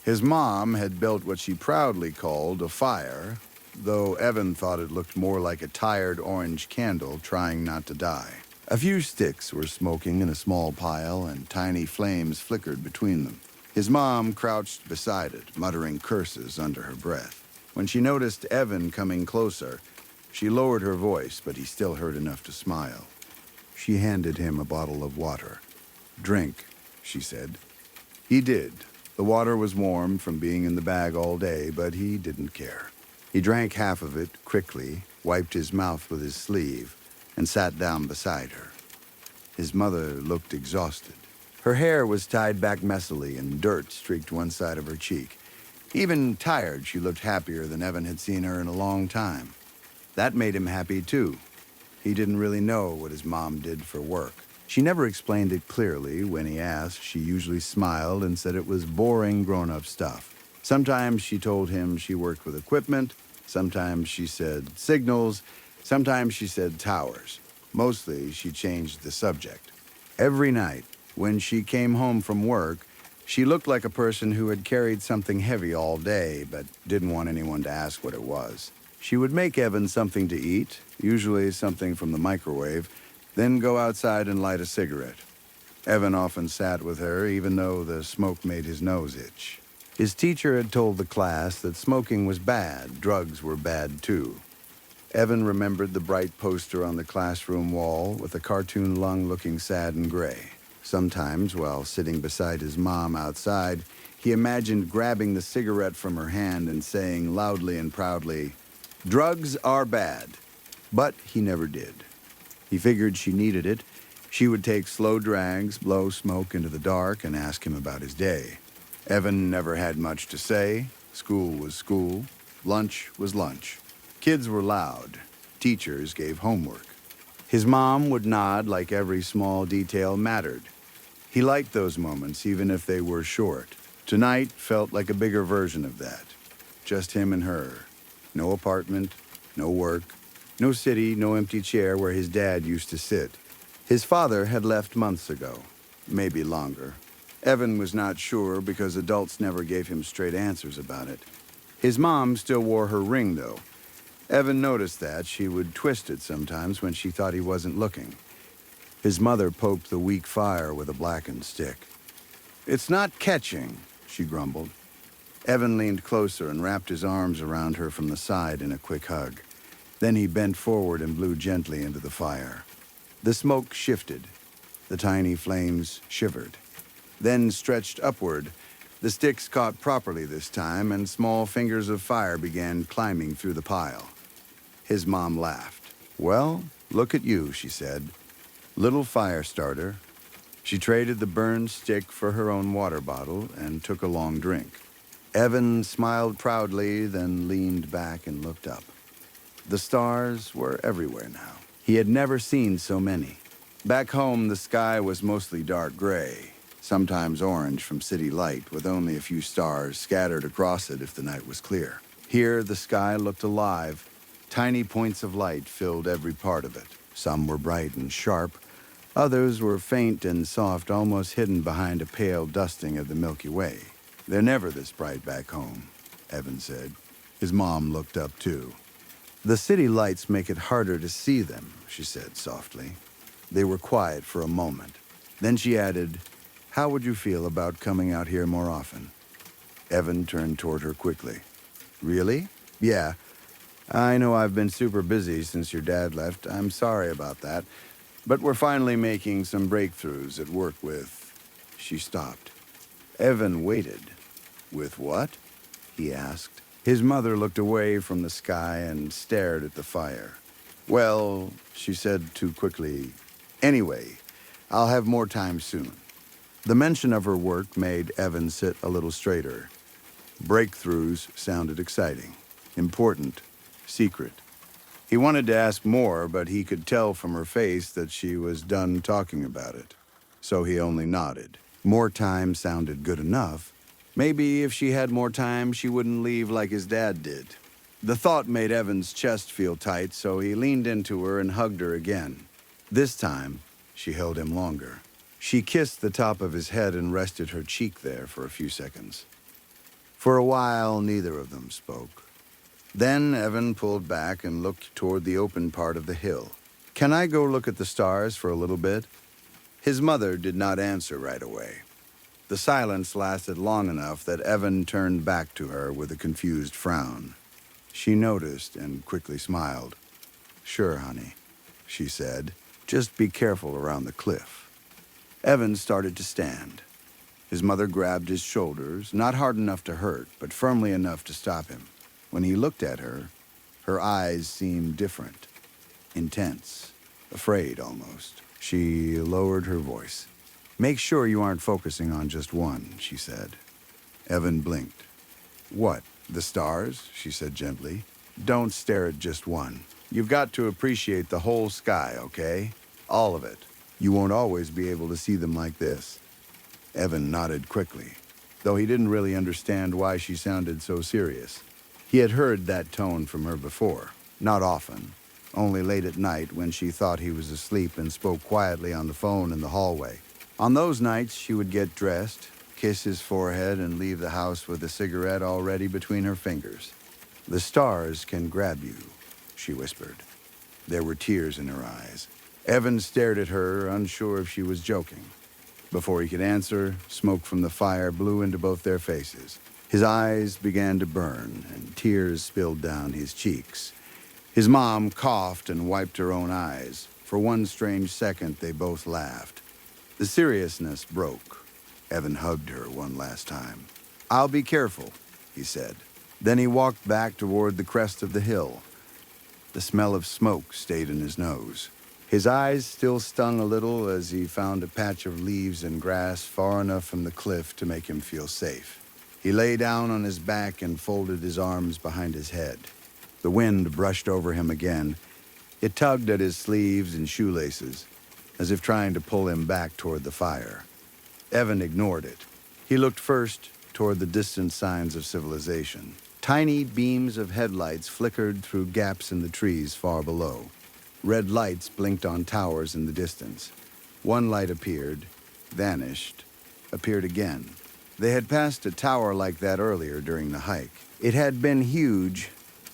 His mom had built what she proudly called a fire, though Evan thought it looked more like a tired orange candle trying not to die. A few sticks were smoking in a small pile, and tiny flames flickered between them. His mom crouched beside it, muttering curses under her breath. When she noticed Evan coming closer, she lowered her voice, but he still heard enough to smile. She handed him a bottle of water. "Drink," she said. He did. The water was warm from being in the bag all day, but he didn't care. He drank half of it quickly, wiped his mouth with his sleeve, and sat down beside her. His mother looked exhausted. Her hair was tied back messily, and dirt streaked one side of her cheek. Even tired, she looked happier than Evan had seen her in a long time. That made him happy, too. He didn't really know what his mom did for work. She never explained it clearly. When he asked, she usually smiled and said it was boring grown-up stuff. Sometimes she told him she worked with equipment. Sometimes she said signals. Sometimes she said towers. Mostly, she changed the subject. Every night, when she came home from work, she looked like a person who had carried something heavy all day but didn't want anyone to ask what it was. She would make Evan something to eat, usually something from the microwave, then go outside and light a cigarette. Evan often sat with her, even though the smoke made his nose itch. His teacher had told the class that smoking was bad, drugs were bad too. Evan remembered the bright poster on the classroom wall with a cartoon lung looking sad and gray. Sometimes, while sitting beside his mom outside, he imagined grabbing the cigarette from her hand and saying loudly and proudly, "Drugs are bad." But he never did. He figured she needed it. She would take slow drags, blow smoke into the dark, and ask him about his day. Evan never had much to say. School was school. Lunch was lunch. Kids were loud. Teachers gave homework. His mom would nod like every small detail mattered. He liked those moments, even if they were short. Tonight felt like a bigger version of that. Just him and her. No apartment, no work, no city, no empty chair where his dad used to sit. His father had left months ago, maybe longer. Evan was not sure because adults never gave him straight answers about it. His mom still wore her ring, though. Evan noticed that. She would twist it sometimes when she thought he wasn't looking. His mother poked the weak fire with a blackened stick. "It's not catching," she grumbled. Evan leaned closer and wrapped his arms around her from the side in a quick hug. Then he bent forward and blew gently into the fire. The smoke shifted. The tiny flames shivered. Then stretched upward. The sticks caught properly this time, and small fingers of fire began climbing through the pile. His mom laughed. "Well, look at you," she said. "Little fire starter." She traded the burned stick for her own water bottle and took a long drink. Evan smiled proudly, then leaned back and looked up. The stars were everywhere now. He had never seen so many. Back home, the sky was mostly dark gray, sometimes orange from city light, with only a few stars scattered across it if the night was clear. Here, the sky looked alive. Tiny points of light filled every part of it. Some were bright and sharp. Others were faint and soft, almost hidden behind a pale dusting of the Milky Way. "They're never this bright back home," Evan said. His mom looked up, too. "The city lights make it harder to see them," she said softly. They were quiet for a moment. Then she added, "How would you feel about coming out here more often?" Evan turned toward her quickly. "Really? Yeah. I know I've been super busy since your dad left. I'm sorry about that. But we're finally making some breakthroughs at work with..." She stopped. Evan waited. "With what?" he asked. His mother looked away from the sky and stared at the fire. "Well," she said too quickly, "anyway, I'll have more time soon." The mention of her work made Evan sit a little straighter. Breakthroughs sounded exciting, important, secret. He wanted to ask more, but he could tell from her face that she was done talking about it. So he only nodded. More time sounded good enough. Maybe if she had more time, she wouldn't leave like his dad did. The thought made Evan's chest feel tight, so he leaned into her and hugged her again. This time, she held him longer. She kissed the top of his head and rested her cheek there for a few seconds. For a while, neither of them spoke. Then Evan pulled back and looked toward the open part of the hill. "Can I go look at the stars for a little bit?" His mother did not answer right away. The silence lasted long enough that Evan turned back to her with a confused frown. She noticed and quickly smiled. "Sure, honey," she said. "Just be careful around the cliff." Evan started to stand. His mother grabbed his shoulders, not hard enough to hurt, but firmly enough to stop him. When he looked at her, her eyes seemed different, intense, afraid almost. She lowered her voice. "Make sure you aren't focusing on just one," she said. Evan blinked. "What, the stars?" she said gently. "Don't stare at just one. You've got to appreciate the whole sky, okay? All of it. You won't always be able to see them like this." Evan nodded quickly, though he didn't really understand why she sounded so serious. He had heard that tone from her before, not often, only late at night when she thought he was asleep and spoke quietly on the phone in the hallway. On those nights, she would get dressed, kiss his forehead, and leave the house with a cigarette already between her fingers. "The stars can grab you," she whispered. There were tears in her eyes. Evan stared at her, unsure if she was joking. Before he could answer, smoke from the fire blew into both their faces. His eyes began to burn, and tears spilled down his cheeks. His mom coughed and wiped her own eyes. For one strange second, they both laughed. The seriousness broke. Evan hugged her one last time. "I'll be careful," he said. Then he walked back toward the crest of the hill. The smell of smoke stayed in his nose. His eyes still stung a little as he found a patch of leaves and grass far enough from the cliff to make him feel safe. He lay down on his back and folded his arms behind his head. The wind brushed over him again. It tugged at his sleeves and shoelaces, as if trying to pull him back toward the fire. Evan ignored it. He looked first toward the distant signs of civilization. Tiny beams of headlights flickered through gaps in the trees far below. Red lights blinked on towers in the distance. One light appeared, vanished, appeared again. They had passed a tower like that earlier during the hike. It had been huge,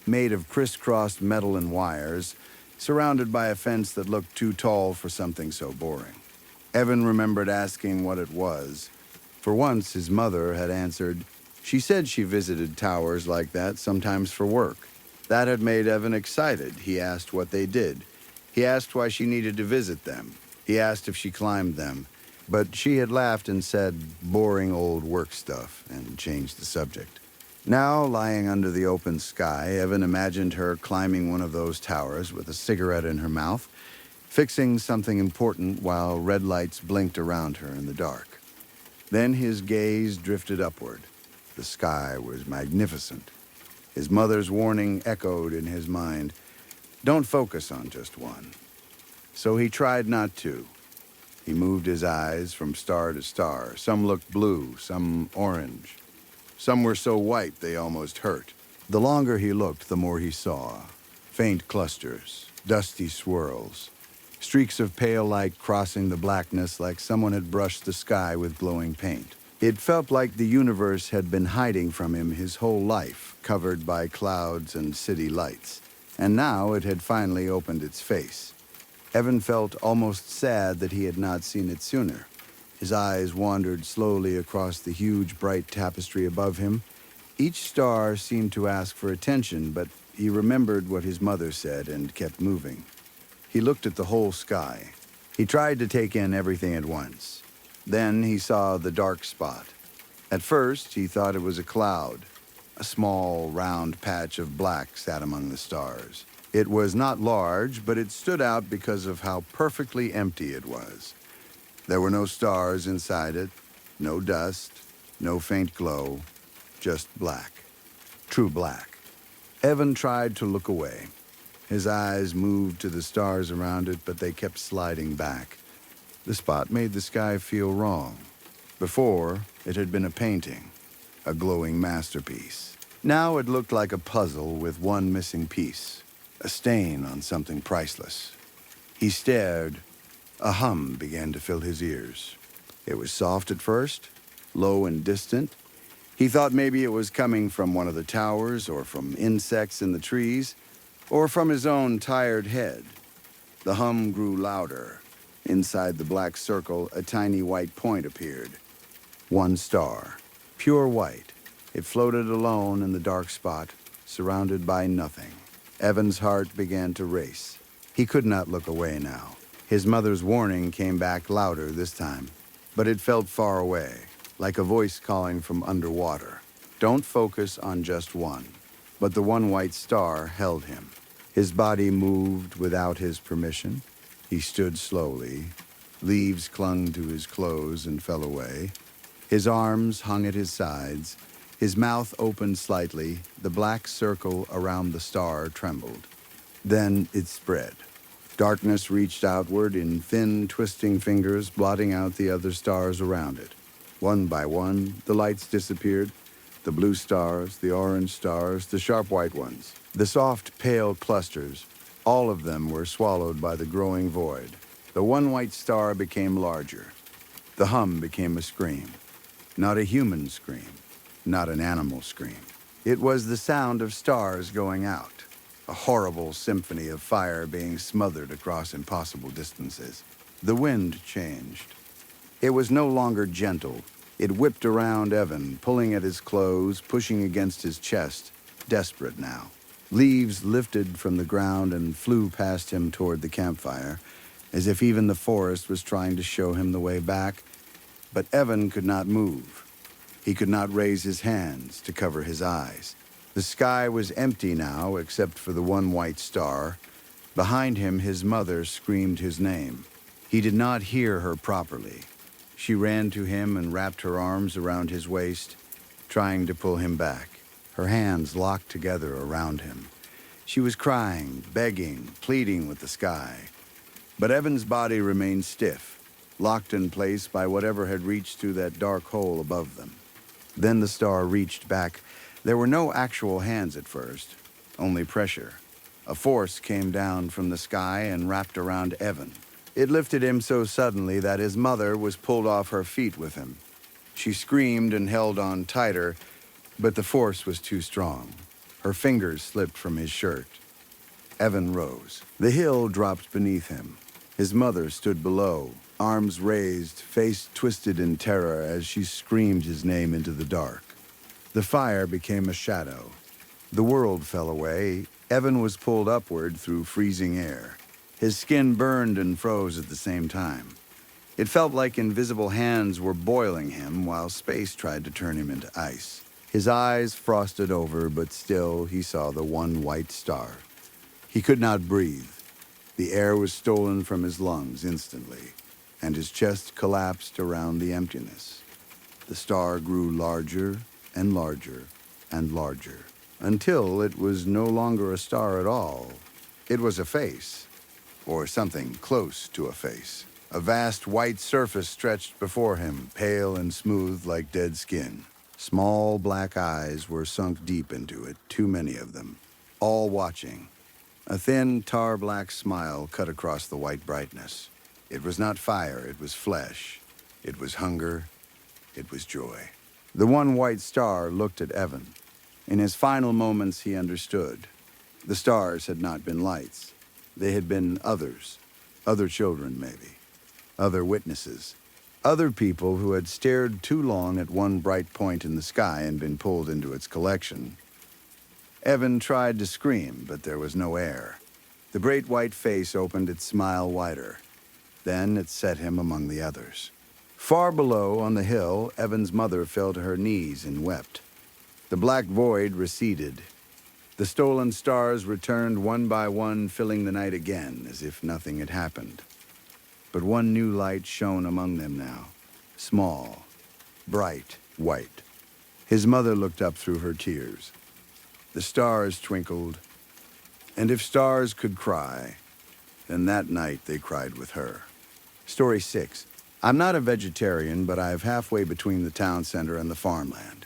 made of crisscrossed metal and wires, surrounded by a fence that looked too tall for something so boring. Evan remembered asking what it was. For once, his mother had answered. She said she visited towers like that sometimes for work. That had made Evan excited. He asked what they did. He asked why she needed to visit them. He asked if she climbed them. But she had laughed and said boring old work stuff and changed the subject. Now, lying under the open sky, Evan imagined her climbing one of those towers with a cigarette in her mouth, fixing something important while red lights blinked around her in the dark. Then his gaze drifted upward. The sky was magnificent. His mother's warning echoed in his mind. Don't focus on just one. So he tried not to. He moved his eyes from star to star. Some looked blue, some orange. Some were so white they almost hurt. The longer he looked, the more he saw. Faint clusters, dusty swirls, streaks of pale light crossing the blackness like someone had brushed the sky with glowing paint. It felt like the universe had been hiding from him his whole life, covered by clouds and city lights. And now it had finally opened its face. Evan felt almost sad that he had not seen it sooner. His eyes wandered slowly across the huge, bright tapestry above him. Each star seemed to ask for attention, but he remembered what his mother said and kept moving. He looked at the whole sky. He tried to take in everything at once. Then he saw the dark spot. At first, he thought it was a cloud. A small, round patch of black sat among the stars. It was not large, but it stood out because of how perfectly empty it was. There were no stars inside it, no dust, no faint glow, just black. True black. Evan tried to look away. His eyes moved to the stars around it, but they kept sliding back. The spot made the sky feel wrong. Before, it had been a painting, a glowing masterpiece. Now it looked like a puzzle with one missing piece, a stain on something priceless. He stared. A hum began to fill his ears. It was soft at first, low and distant. He thought maybe it was coming from one of the towers, or from insects in the trees, or from his own tired head. The hum grew louder. Inside the black circle, a tiny white point appeared. One star, pure white. It floated alone in the dark spot, surrounded by nothing. Evan's heart began to race. He could not look away now. His mother's warning came back louder this time, but it felt far away, like a voice calling from underwater. Don't focus on just one. But the one white star held him. His body moved without his permission. He stood slowly. Leaves clung to his clothes and fell away. His arms hung at his sides. His mouth opened slightly. The black circle around the star trembled. Then it spread. Darkness reached outward in thin, twisting fingers, blotting out the other stars around it. One by one, the lights disappeared. The blue stars, the orange stars, the sharp white ones. The soft, pale clusters, all of them were swallowed by the growing void. The one white star became larger. The hum became a scream. Not a human scream, not an animal scream. It was the sound of stars going out, a horrible symphony of fire being smothered across impossible distances. The wind changed. It was no longer gentle. It whipped around Evan, pulling at his clothes, pushing against his chest, desperate now. Leaves lifted from the ground and flew past him toward the campfire, as if even the forest was trying to show him the way back. But Evan could not move. He could not raise his hands to cover his eyes. The sky was empty now, except for the one white star. Behind him, his mother screamed his name. He did not hear her properly. She ran to him and wrapped her arms around his waist, trying to pull him back, her hands locked together around him. She was crying, begging, pleading with the sky. But Evan's body remained stiff, locked in place by whatever had reached through that dark hole above them. Then the star reached back. There were no actual hands at first, only pressure. A force came down from the sky and wrapped around Evan. It lifted him so suddenly that his mother was pulled off her feet with him. She screamed and held on tighter, but the force was too strong. Her fingers slipped from his shirt. Evan rose. The hill dropped beneath him. His mother stood below, arms raised, face twisted in terror as she screamed his name into the dark. The fire became a shadow. The world fell away. Evan was pulled upward through freezing air. His skin burned and froze at the same time. It felt like invisible hands were boiling him while space tried to turn him into ice. His eyes frosted over, but still he saw the one white star. He could not breathe. The air was stolen from his lungs instantly, and his chest collapsed around the emptiness. The star grew larger and larger and larger, until it was no longer a star at all. It was a face, or something close to a face. A vast white surface stretched before him, pale and smooth like dead skin. Small black eyes were sunk deep into it, too many of them, all watching. A thin, tar-black smile cut across the white brightness. It was not fire, it was flesh. It was hunger. It was joy. The one white star looked at Evan. In his final moments, he understood. The stars had not been lights. They had been others. Other children, maybe. Other witnesses. Other people who had stared too long at one bright point in the sky and been pulled into its collection. Evan tried to scream, but there was no air. The great white face opened its smile wider. Then it set him among the others. Far below, on the hill, Evan's mother fell to her knees and wept. The black void receded. The stolen stars returned one by one, filling the night again, as if nothing had happened. But one new light shone among them now, small, bright, white. His mother looked up through her tears. The stars twinkled, and if stars could cry, then that night they cried with her. Story 6. I'm not a vegetarian, but I am halfway between the town center and the farmland.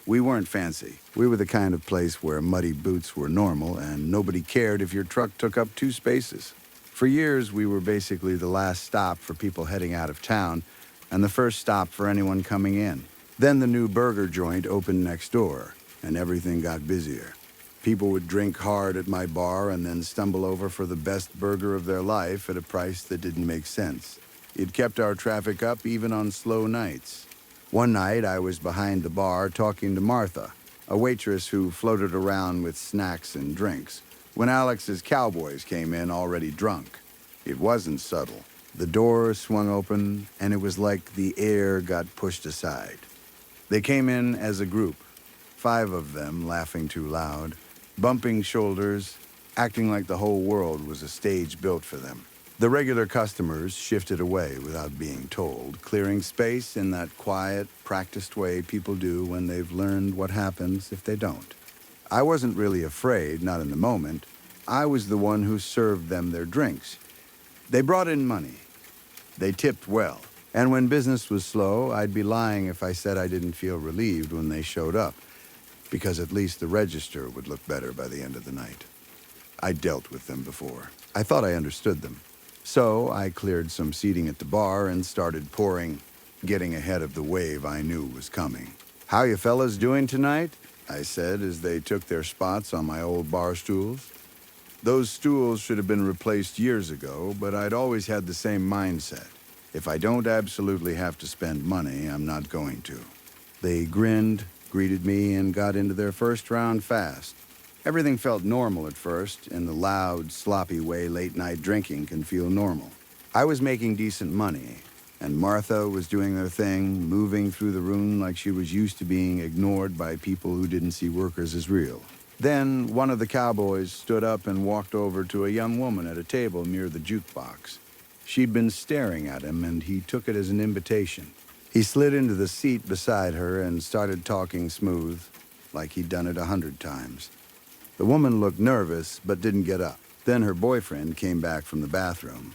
We weren't fancy. We were the kind of place where muddy boots were normal and nobody cared if your truck took up 2 spaces. For years, we were basically the last stop for people heading out of town and the first stop for anyone coming in. Then the new burger joint opened next door, and everything got busier. People would drink hard at my bar and then stumble over for the best burger of their life at a price that didn't make sense. It kept our traffic up even on slow nights. One night, I was behind the bar talking to Martha, a waitress who floated around with snacks and drinks, when Alex's cowboys came in already drunk. It wasn't subtle. The door swung open, and it was like the air got pushed aside. They came in as a group, 5 of them laughing too loud, bumping shoulders, acting like the whole world was a stage built for them. The regular customers shifted away without being told, clearing space in that quiet, practiced way people do when they've learned what happens if they don't. I wasn't really afraid, not in the moment. I was the one who served them their drinks. They brought in money. They tipped well. And when business was slow, I'd be lying if I said I didn't feel relieved when they showed up, because at least the register would look better by the end of the night. I'd dealt with them before. I thought I understood them. So I cleared some seating at the bar and started pouring, getting ahead of the wave I knew was coming. "How you fellas doing tonight?" I said as they took their spots on my old bar stools. Those stools should have been replaced years ago, but I'd always had the same mindset. If I don't absolutely have to spend money, I'm not going to. They grinned, greeted me, and got into their first round fast. Everything felt normal at first, in the loud, sloppy way late-night drinking can feel normal. I was making decent money, and Martha was doing her thing, moving through the room like she was used to being ignored by people who didn't see workers as real. Then one of the cowboys stood up and walked over to a young woman at a table near the jukebox. She'd been staring at him, and he took it as an invitation. He slid into the seat beside her and started talking smooth, like he'd done it 100 times. The woman looked nervous, but didn't get up. Then her boyfriend came back from the bathroom.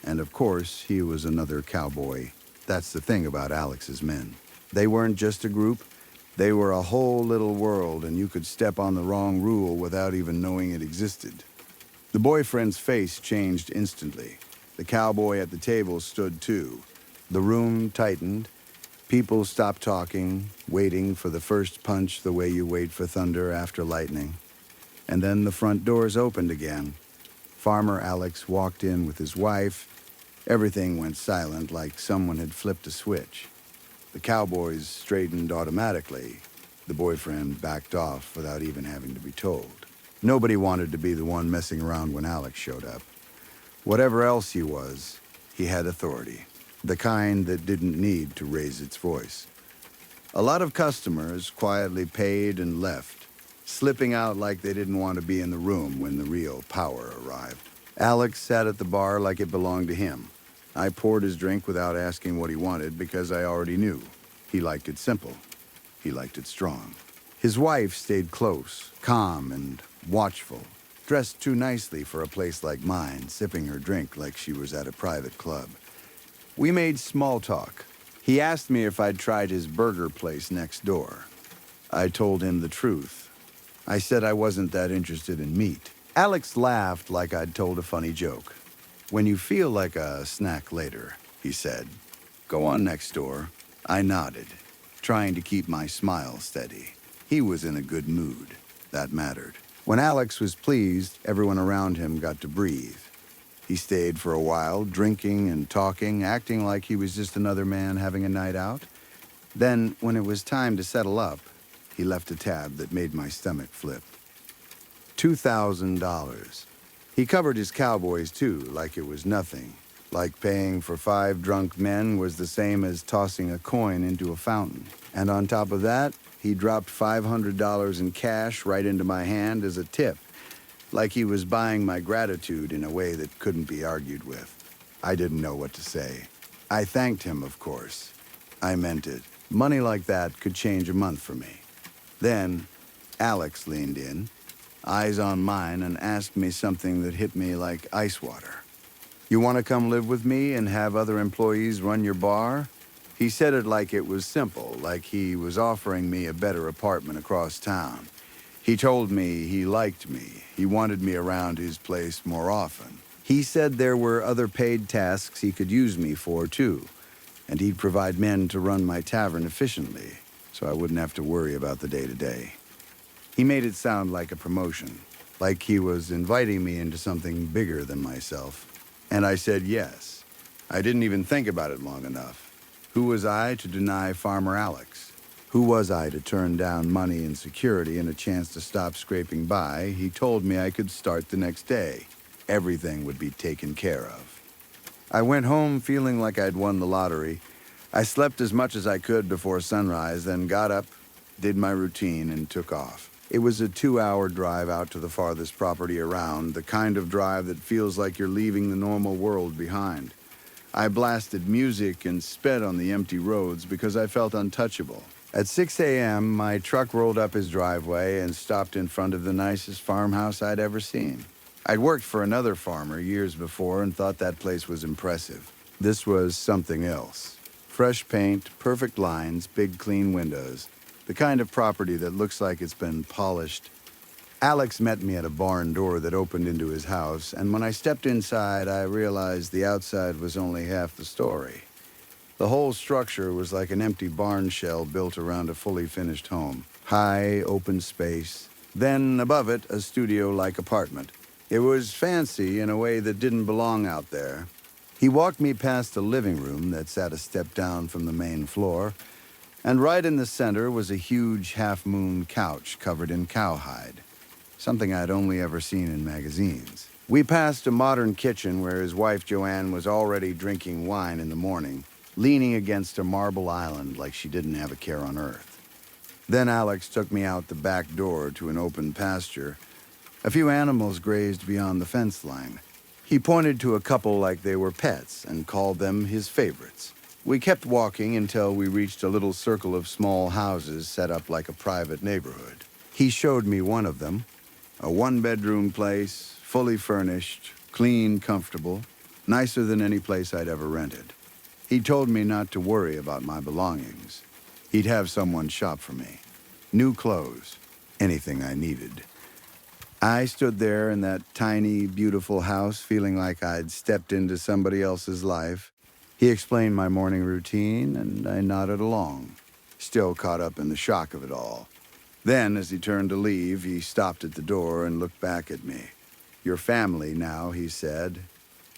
And of course, he was another cowboy. That's the thing about Alex's men. They weren't just a group. They were a whole little world, and you could step on the wrong rule without even knowing it existed. The boyfriend's face changed instantly. The cowboy at the table stood too. The room tightened. People stopped talking, waiting for the first punch the way you wait for thunder after lightning. And then the front doors opened again. Farmer Alex walked in with his wife. Everything went silent like someone had flipped a switch. The cowboys straightened automatically. The boyfriend backed off without even having to be told. Nobody wanted to be the one messing around when Alex showed up. Whatever else he was, he had authority. The kind that didn't need to raise its voice. A lot of customers quietly paid and left, slipping out like they didn't want to be in the room when the real power arrived. Alex sat at the bar like it belonged to him. I poured his drink without asking what he wanted because I already knew. He liked it simple. He liked it strong. His wife stayed close, calm and watchful, dressed too nicely for a place like mine, sipping her drink like she was at a private club. We made small talk. He asked me if I'd tried his burger place next door. I told him the truth. I said I wasn't that interested in meat. Alex laughed like I'd told a funny joke. "When you feel like a snack later," he said, "go on next door." I nodded, trying to keep my smile steady. He was in a good mood. That mattered. When Alex was pleased, everyone around him got to breathe. He stayed for a while, drinking and talking, acting like he was just another man having a night out. Then, when it was time to settle up, he left a tab that made my stomach flip. $2,000. He covered his cowboys, too, like it was nothing. Like paying for 5 drunk men was the same as tossing a coin into a fountain. And on top of that, he dropped $500 in cash right into my hand as a tip, like he was buying my gratitude in a way that couldn't be argued with. I didn't know what to say. I thanked him, of course. I meant it. Money like that could change a month for me. Then, Alex leaned in, eyes on mine, and asked me something that hit me like ice water. "You want to come live with me and have other employees run your bar?" He said it like it was simple, like he was offering me a better apartment across town. He told me he liked me. He wanted me around his place more often. He said there were other paid tasks he could use me for, too, and he'd provide men to run my tavern efficiently, so I wouldn't have to worry about the day-to-day. He made it sound like a promotion, like he was inviting me into something bigger than myself. And I said yes. I didn't even think about it long enough. Who was I to deny Farmer Alex? Who was I to turn down money and security and a chance to stop scraping by? He told me I could start the next day. Everything would be taken care of. I went home feeling like I'd won the lottery. I slept as much as I could before sunrise, then got up, did my routine, and took off. It was a 2-hour drive out to the farthest property around, the kind of drive that feels like you're leaving the normal world behind. I blasted music and sped on the empty roads because I felt untouchable. At 6 a.m., my truck rolled up his driveway and stopped in front of the nicest farmhouse I'd ever seen. I'd worked for another farmer years before and thought that place was impressive. This was something else. Fresh paint, perfect lines, big clean windows. The kind of property that looks like it's been polished. Alex met me at a barn door that opened into his house, and when I stepped inside, I realized the outside was only half the story. The whole structure was like an empty barn shell built around a fully finished home. High, open space. Then, above it, a studio-like apartment. It was fancy in a way that didn't belong out there. He walked me past the living room that sat a step down from the main floor, and right in the center was a huge half-moon couch covered in cowhide, something I'd only ever seen in magazines. We passed a modern kitchen where his wife Joanne was already drinking wine in the morning, leaning against a marble island like she didn't have a care on earth. Then Alex took me out the back door to an open pasture. A few animals grazed beyond the fence line. He pointed to a couple like they were pets and called them his favorites. We kept walking until we reached a little circle of small houses set up like a private neighborhood. He showed me one of them, a one-bedroom place, fully furnished, clean, comfortable, nicer than any place I'd ever rented. He told me not to worry about my belongings. He'd have someone shop for me. New clothes, anything I needed. I stood there in that tiny, beautiful house feeling like I'd stepped into somebody else's life. He explained my morning routine, and I nodded along, still caught up in the shock of it all. Then, as he turned to leave, he stopped at the door and looked back at me. "You're family now," he said,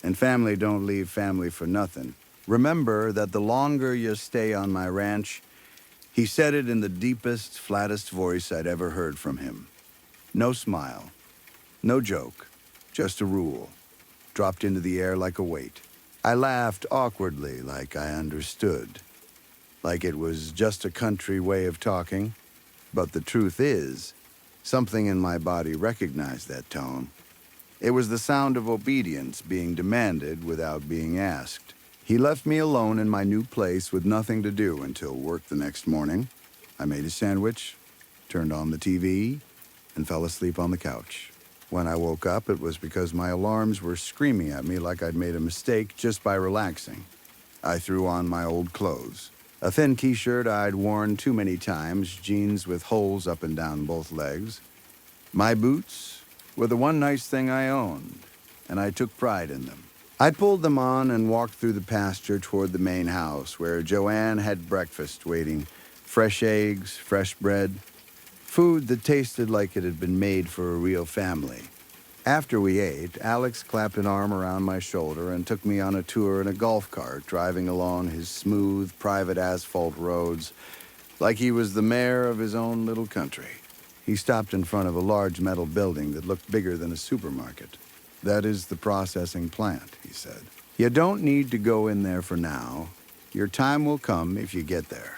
"and family don't leave family for nothing. Remember that the longer you stay on my ranch," he said it in the deepest, flattest voice I'd ever heard from him. No smile, no joke, just a rule, dropped into the air like a weight. I laughed awkwardly, like I understood, like it was just a country way of talking. But the truth is, something in my body recognized that tone. It was the sound of obedience being demanded without being asked. He left me alone in my new place with nothing to do until work the next morning. I made a sandwich, turned on the TV, and fell asleep on the couch. When I woke up, it was because my alarms were screaming at me like I'd made a mistake just by relaxing. I threw on my old clothes. A thin t-shirt I'd worn too many times, jeans with holes up and down both legs. My boots were the one nice thing I owned, and I took pride in them. I pulled them on and walked through the pasture toward the main house, where Joanne had breakfast waiting. Fresh eggs, fresh bread, food that tasted like it had been made for a real family. After we ate, Alex clapped an arm around my shoulder and took me on a tour in a golf cart, driving along his smooth, private asphalt roads like he was the mayor of his own little country. He stopped in front of a large metal building that looked bigger than a supermarket. "That is the processing plant," he said. "You don't need to go in there for now. Your time will come if you get there."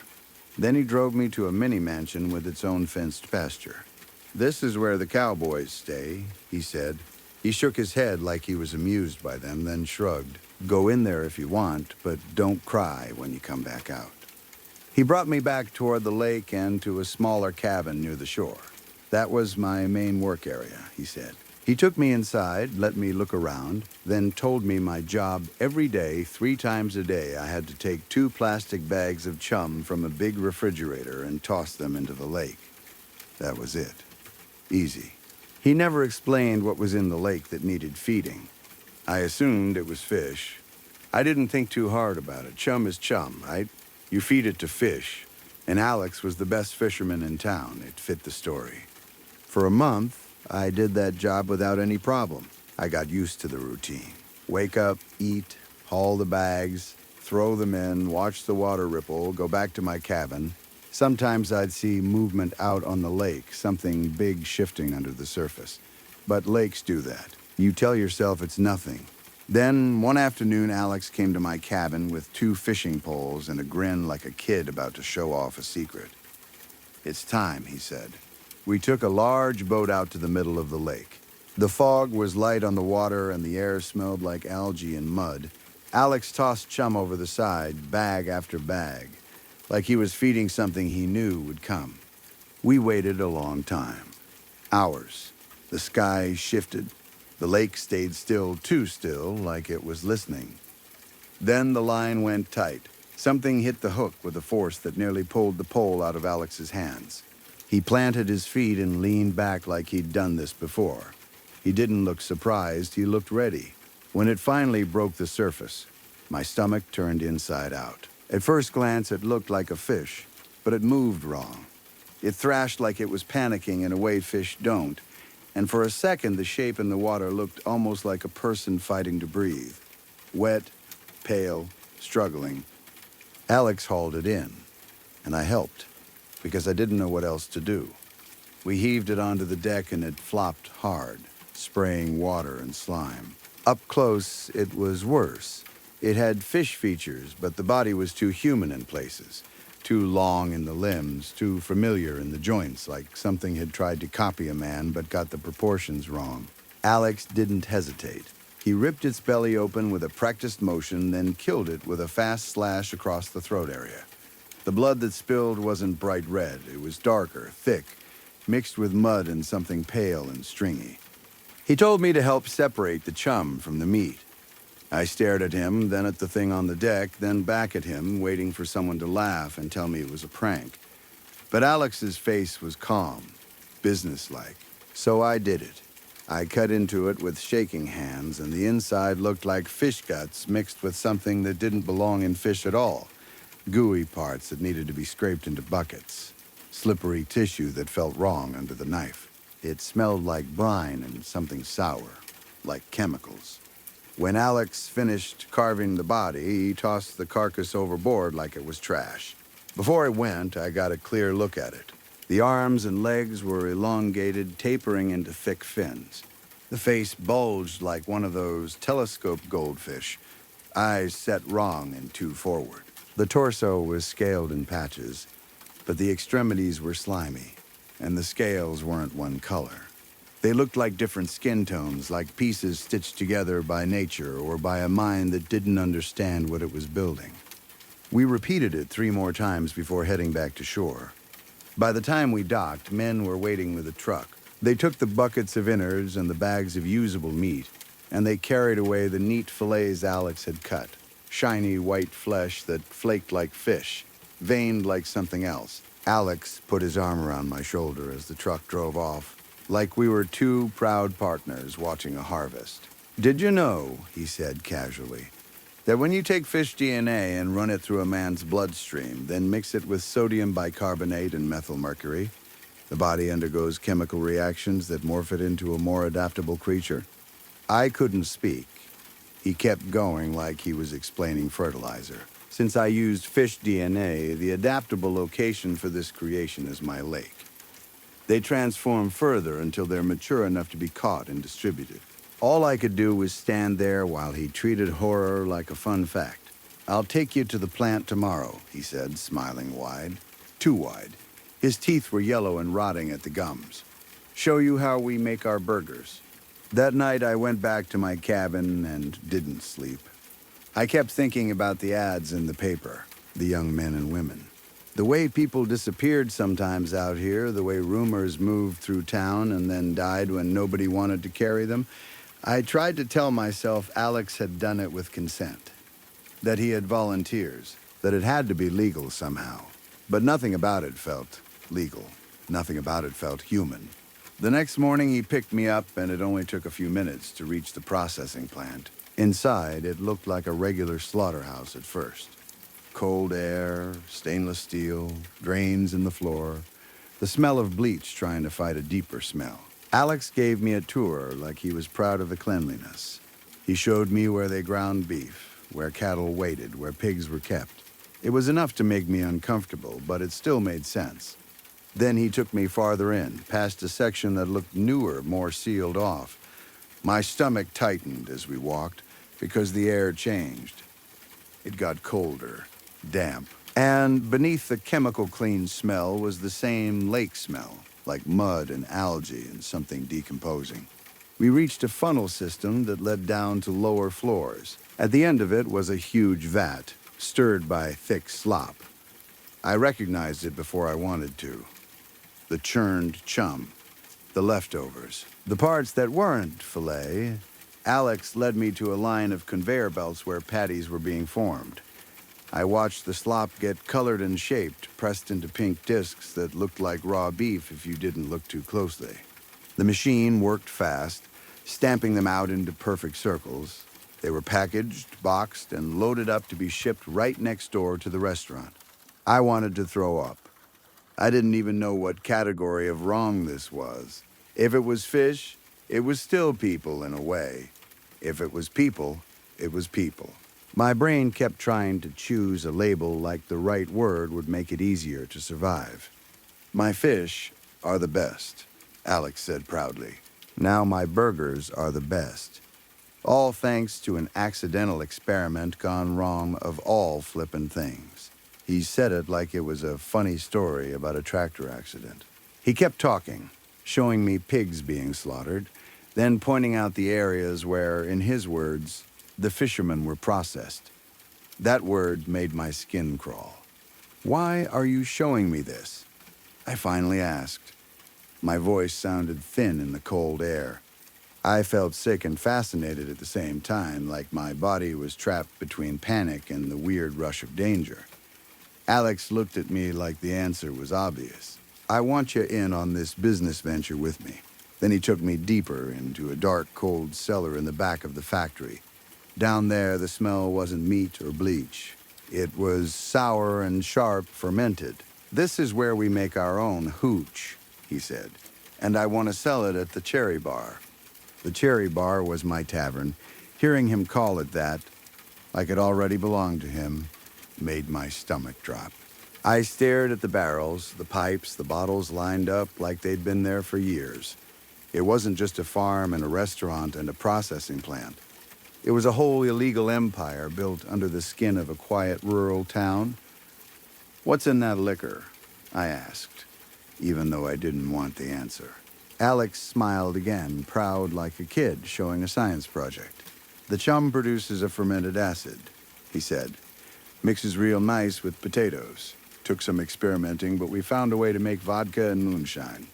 Then he drove me to a mini-mansion with its own fenced pasture. "This is where the cowboys stay," he said. He shook his head like he was amused by them, then shrugged. "Go in there if you want, but don't cry when you come back out." He brought me back toward the lake and to a smaller cabin near the shore. That was my main work area, he said. He took me inside, let me look around, then told me my job every day, 3 times a day, I had to take 2 plastic bags of chum from a big refrigerator and toss them into the lake. That was it. Easy. He never explained what was in the lake that needed feeding. I assumed it was fish. I didn't think too hard about it. Chum is chum, right? You feed it to fish. And Alex was the best fisherman in town. It fit the story. For a month, I did that job without any problem. I got used to the routine. Wake up, eat, haul the bags, throw them in, watch the water ripple, go back to my cabin. Sometimes I'd see movement out on the lake, something big shifting under the surface. But lakes do that. You tell yourself it's nothing. Then, one afternoon, Alex came to my cabin with 2 fishing poles and a grin like a kid about to show off a secret. "It's time," he said. We took a large boat out to the middle of the lake. The fog was light on the water and the air smelled like algae and mud. Alex tossed chum over the side, bag after bag, like he was feeding something he knew would come. We waited a long time. Hours. The sky shifted. The lake stayed still, too still, like it was listening. Then the line went tight. Something hit the hook with a force that nearly pulled the pole out of Alex's hands. He planted his feet and leaned back like he'd done this before. He didn't look surprised, he looked ready. When it finally broke the surface, my stomach turned inside out. At first glance, it looked like a fish, but it moved wrong. It thrashed like it was panicking in a way fish don't, and for a second the shape in the water looked almost like a person fighting to breathe. Wet, pale, struggling. Alex hauled it in, and I helped, because I didn't know what else to do. We heaved it onto the deck and it flopped hard, spraying water and slime. Up close, it was worse. It had fish features, but the body was too human in places. Too long in the limbs, too familiar in the joints, like something had tried to copy a man but got the proportions wrong. Alex didn't hesitate. He ripped its belly open with a practiced motion, then killed it with a fast slash across the throat area. The blood that spilled wasn't bright red. It was darker, thick, mixed with mud and something pale and stringy. He told me to help separate the chum from the meat. I stared at him, then at the thing on the deck, then back at him, waiting for someone to laugh and tell me it was a prank. But Alex's face was calm, businesslike. So I did it. I cut into it with shaking hands, and the inside looked like fish guts mixed with something that didn't belong in fish at all. Gooey parts that needed to be scraped into buckets. Slippery tissue that felt wrong under the knife. It smelled like brine and something sour, like chemicals. When Alex finished carving the body, he tossed the carcass overboard like it was trash. Before I went, I got a clear look at it. The arms and legs were elongated, tapering into thick fins. The face bulged like one of those telescope goldfish, eyes set wrong and too forward. The torso was scaled in patches, but the extremities were slimy, and the scales weren't one color. They looked like different skin tones, like pieces stitched together by nature or by a mind that didn't understand what it was building. We repeated it 3 more times before heading back to shore. By the time we docked, men were waiting with a truck. They took the buckets of innards and the bags of usable meat, and they carried away the neat fillets Alex had cut. Shiny white flesh that flaked like fish, veined like something else. Alex put his arm around my shoulder as the truck drove off, like we were 2 proud partners watching a harvest. "Did you know," he said casually, "that when you take fish DNA and run it through a man's bloodstream, then mix it with sodium bicarbonate and methyl mercury, the body undergoes chemical reactions that morph it into a more adaptable creature?" I couldn't speak. He kept going like he was explaining fertilizer. Since I used fish DNA, the adaptable location for this creation is my lake. They transform further until they're mature enough to be caught and distributed. All I could do was stand there while he treated horror like a fun fact. "I'll take you to the plant tomorrow," he said, smiling wide. Too wide. His teeth were yellow and rotting at the gums. "Show you how we make our burgers." That night I went back to my cabin and didn't sleep. I kept thinking about the ads in the paper, the young men and women. The way people disappeared sometimes out here, the way rumors moved through town and then died when nobody wanted to carry them, I tried to tell myself Alex had done it with consent, that he had volunteers, that it had to be legal somehow. But nothing about it felt legal. Nothing about it felt human. The next morning he picked me up, and it only took a few minutes to reach the processing plant. Inside, it looked like a regular slaughterhouse at first. Cold air, stainless steel, drains in the floor, the smell of bleach trying to fight a deeper smell. Alex gave me a tour like he was proud of the cleanliness. He showed me where they ground beef, where cattle waited, where pigs were kept. It was enough to make me uncomfortable, but it still made sense. Then he took me farther in, past a section that looked newer, more sealed off. My stomach tightened as we walked because the air changed. It got colder, damp, and beneath the chemical-clean smell was the same lake smell, like mud and algae and something decomposing. We reached a funnel system that led down to lower floors. At the end of it was a huge vat, stirred by thick slop. I recognized it before I wanted to. The churned chum, the leftovers, the parts that weren't filet. Alex led me to a line of conveyor belts where patties were being formed. I watched the slop get colored and shaped, pressed into pink discs that looked like raw beef if you didn't look too closely. The machine worked fast, stamping them out into perfect circles. They were packaged, boxed, and loaded up to be shipped right next door to the restaurant. I wanted to throw up. I didn't even know what category of wrong this was. If it was fish, it was still people in a way. If it was people, it was people. My brain kept trying to choose a label like the right word would make it easier to survive. My fish are the best, Alex said proudly. Now my burgers are the best. All thanks to an accidental experiment gone wrong of all flippin' things. He said it like it was a funny story about a tractor accident. He kept talking, showing me pigs being slaughtered, then pointing out the areas where, in his words, the fishermen were processed. That word made my skin crawl. Why are you showing me this? I finally asked. My voice sounded thin in the cold air. I felt sick and fascinated at the same time, like my body was trapped between panic and the weird rush of danger. Alex looked at me like the answer was obvious. I want you in on this business venture with me. Then he took me deeper into a dark, cold cellar in the back of the factory. Down there, the smell wasn't meat or bleach. It was sour and sharp, fermented. This is where we make our own hooch, he said, and I want to sell it at the Cherry Bar. The Cherry Bar was my tavern. Hearing him call it that, like it already belonged to him, made my stomach drop. I stared at the barrels, the pipes, the bottles lined up like they'd been there for years. It wasn't just a farm and a restaurant and a processing plant. It was a whole illegal empire built under the skin of a quiet rural town. What's in that liquor? I asked, even though I didn't want the answer. Alex smiled again, proud like a kid showing a science project. The chum produces a fermented acid, he said. Mixes real nice with potatoes. Took some experimenting, but we found a way to make vodka and moonshine.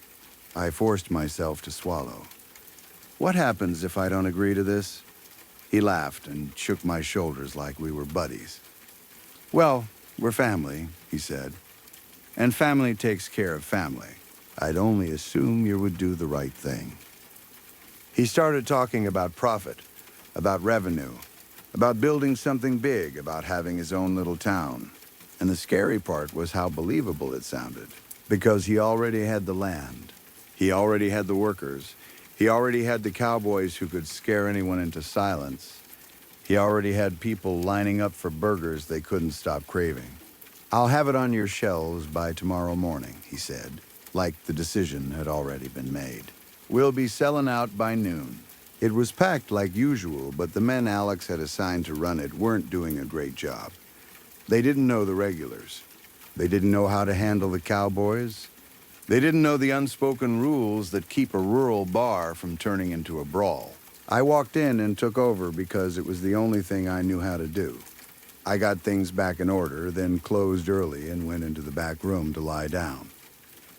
I forced myself to swallow. What happens if I don't agree to this? He laughed and shook my shoulders like we were buddies. Well, we're family, he said. And family takes care of family. I'd only assume you would do the right thing. He started talking about profit, about revenue, about building something big, about having his own little town. And the scary part was how believable it sounded, because he already had the land. He already had the workers. He already had the cowboys who could scare anyone into silence. He already had people lining up for burgers they couldn't stop craving. I'll have it on your shelves by tomorrow morning, he said, like the decision had already been made. We'll be selling out by noon. It was packed like usual, but the men Alex had assigned to run it weren't doing a great job. They didn't know the regulars. They didn't know how to handle the cowboys. They didn't know the unspoken rules that keep a rural bar from turning into a brawl. I walked in and took over because it was the only thing I knew how to do. I got things back in order, then closed early and went into the back room to lie down.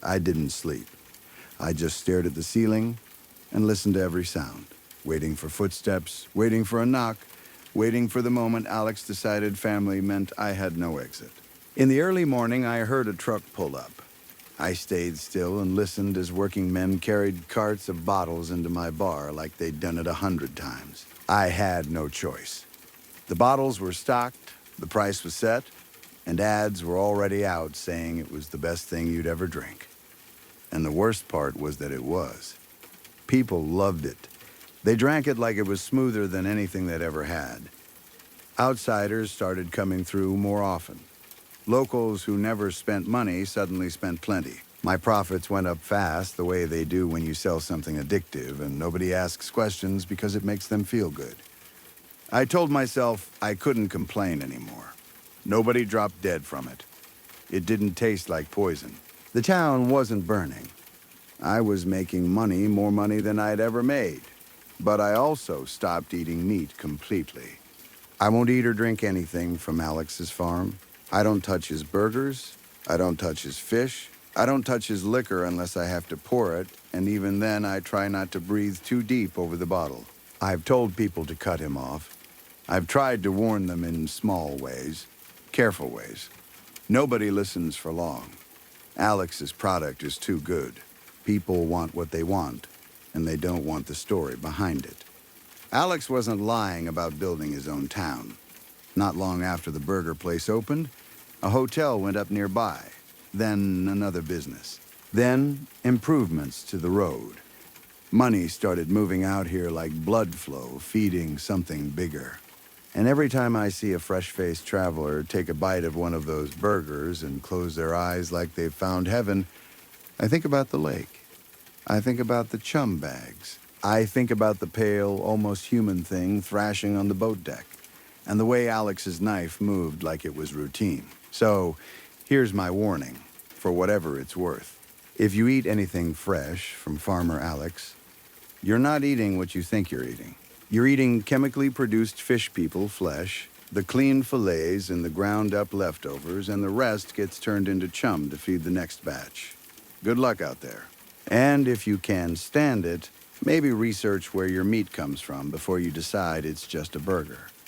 I didn't sleep. I just stared at the ceiling and listened to every sound, waiting for footsteps, waiting for a knock, waiting for the moment Alex decided family meant I had no exit. In the early morning, I heard a truck pull up. I stayed still and listened as working men carried carts of bottles into my bar like they'd done it 100 times. I had no choice. The bottles were stocked, the price was set, and ads were already out saying it was the best thing you'd ever drink. And the worst part was that it was. People loved it. They drank it like it was smoother than anything they'd ever had. Outsiders started coming through more often. Locals who never spent money suddenly spent plenty. My profits went up fast, the way they do when you sell something addictive, and nobody asks questions because it makes them feel good. I told myself I couldn't complain anymore. Nobody dropped dead from it. It didn't taste like poison. The town wasn't burning. I was making money, more money than I'd ever made. But I also stopped eating meat completely. I won't eat or drink anything from Alex's farm. I don't touch his burgers. I don't touch his fish. I don't touch his liquor unless I have to pour it, and even then I try not to breathe too deep over the bottle. I've told people to cut him off. I've tried to warn them in small ways, careful ways. Nobody listens for long. Alex's product is too good. People want what they want, and they don't want the story behind it. Alex wasn't lying about building his own town. Not long after the burger place opened, a hotel went up nearby, then another business, then improvements to the road. Money started moving out here like blood flow, feeding something bigger. And every time I see a fresh-faced traveler take a bite of one of those burgers and close their eyes like they've found heaven, I think about the lake. I think about the chum bags. I think about the pale, almost human thing thrashing on the boat deck, and the way Alex's knife moved like it was routine. So, here's my warning, for whatever it's worth. If you eat anything fresh from Farmer Alex, you're not eating what you think you're eating. You're eating chemically produced fish people flesh, the clean fillets and the ground-up leftovers, and the rest gets turned into chum to feed the next batch. Good luck out there. And if you can stand it, maybe research where your meat comes from before you decide it's just a burger.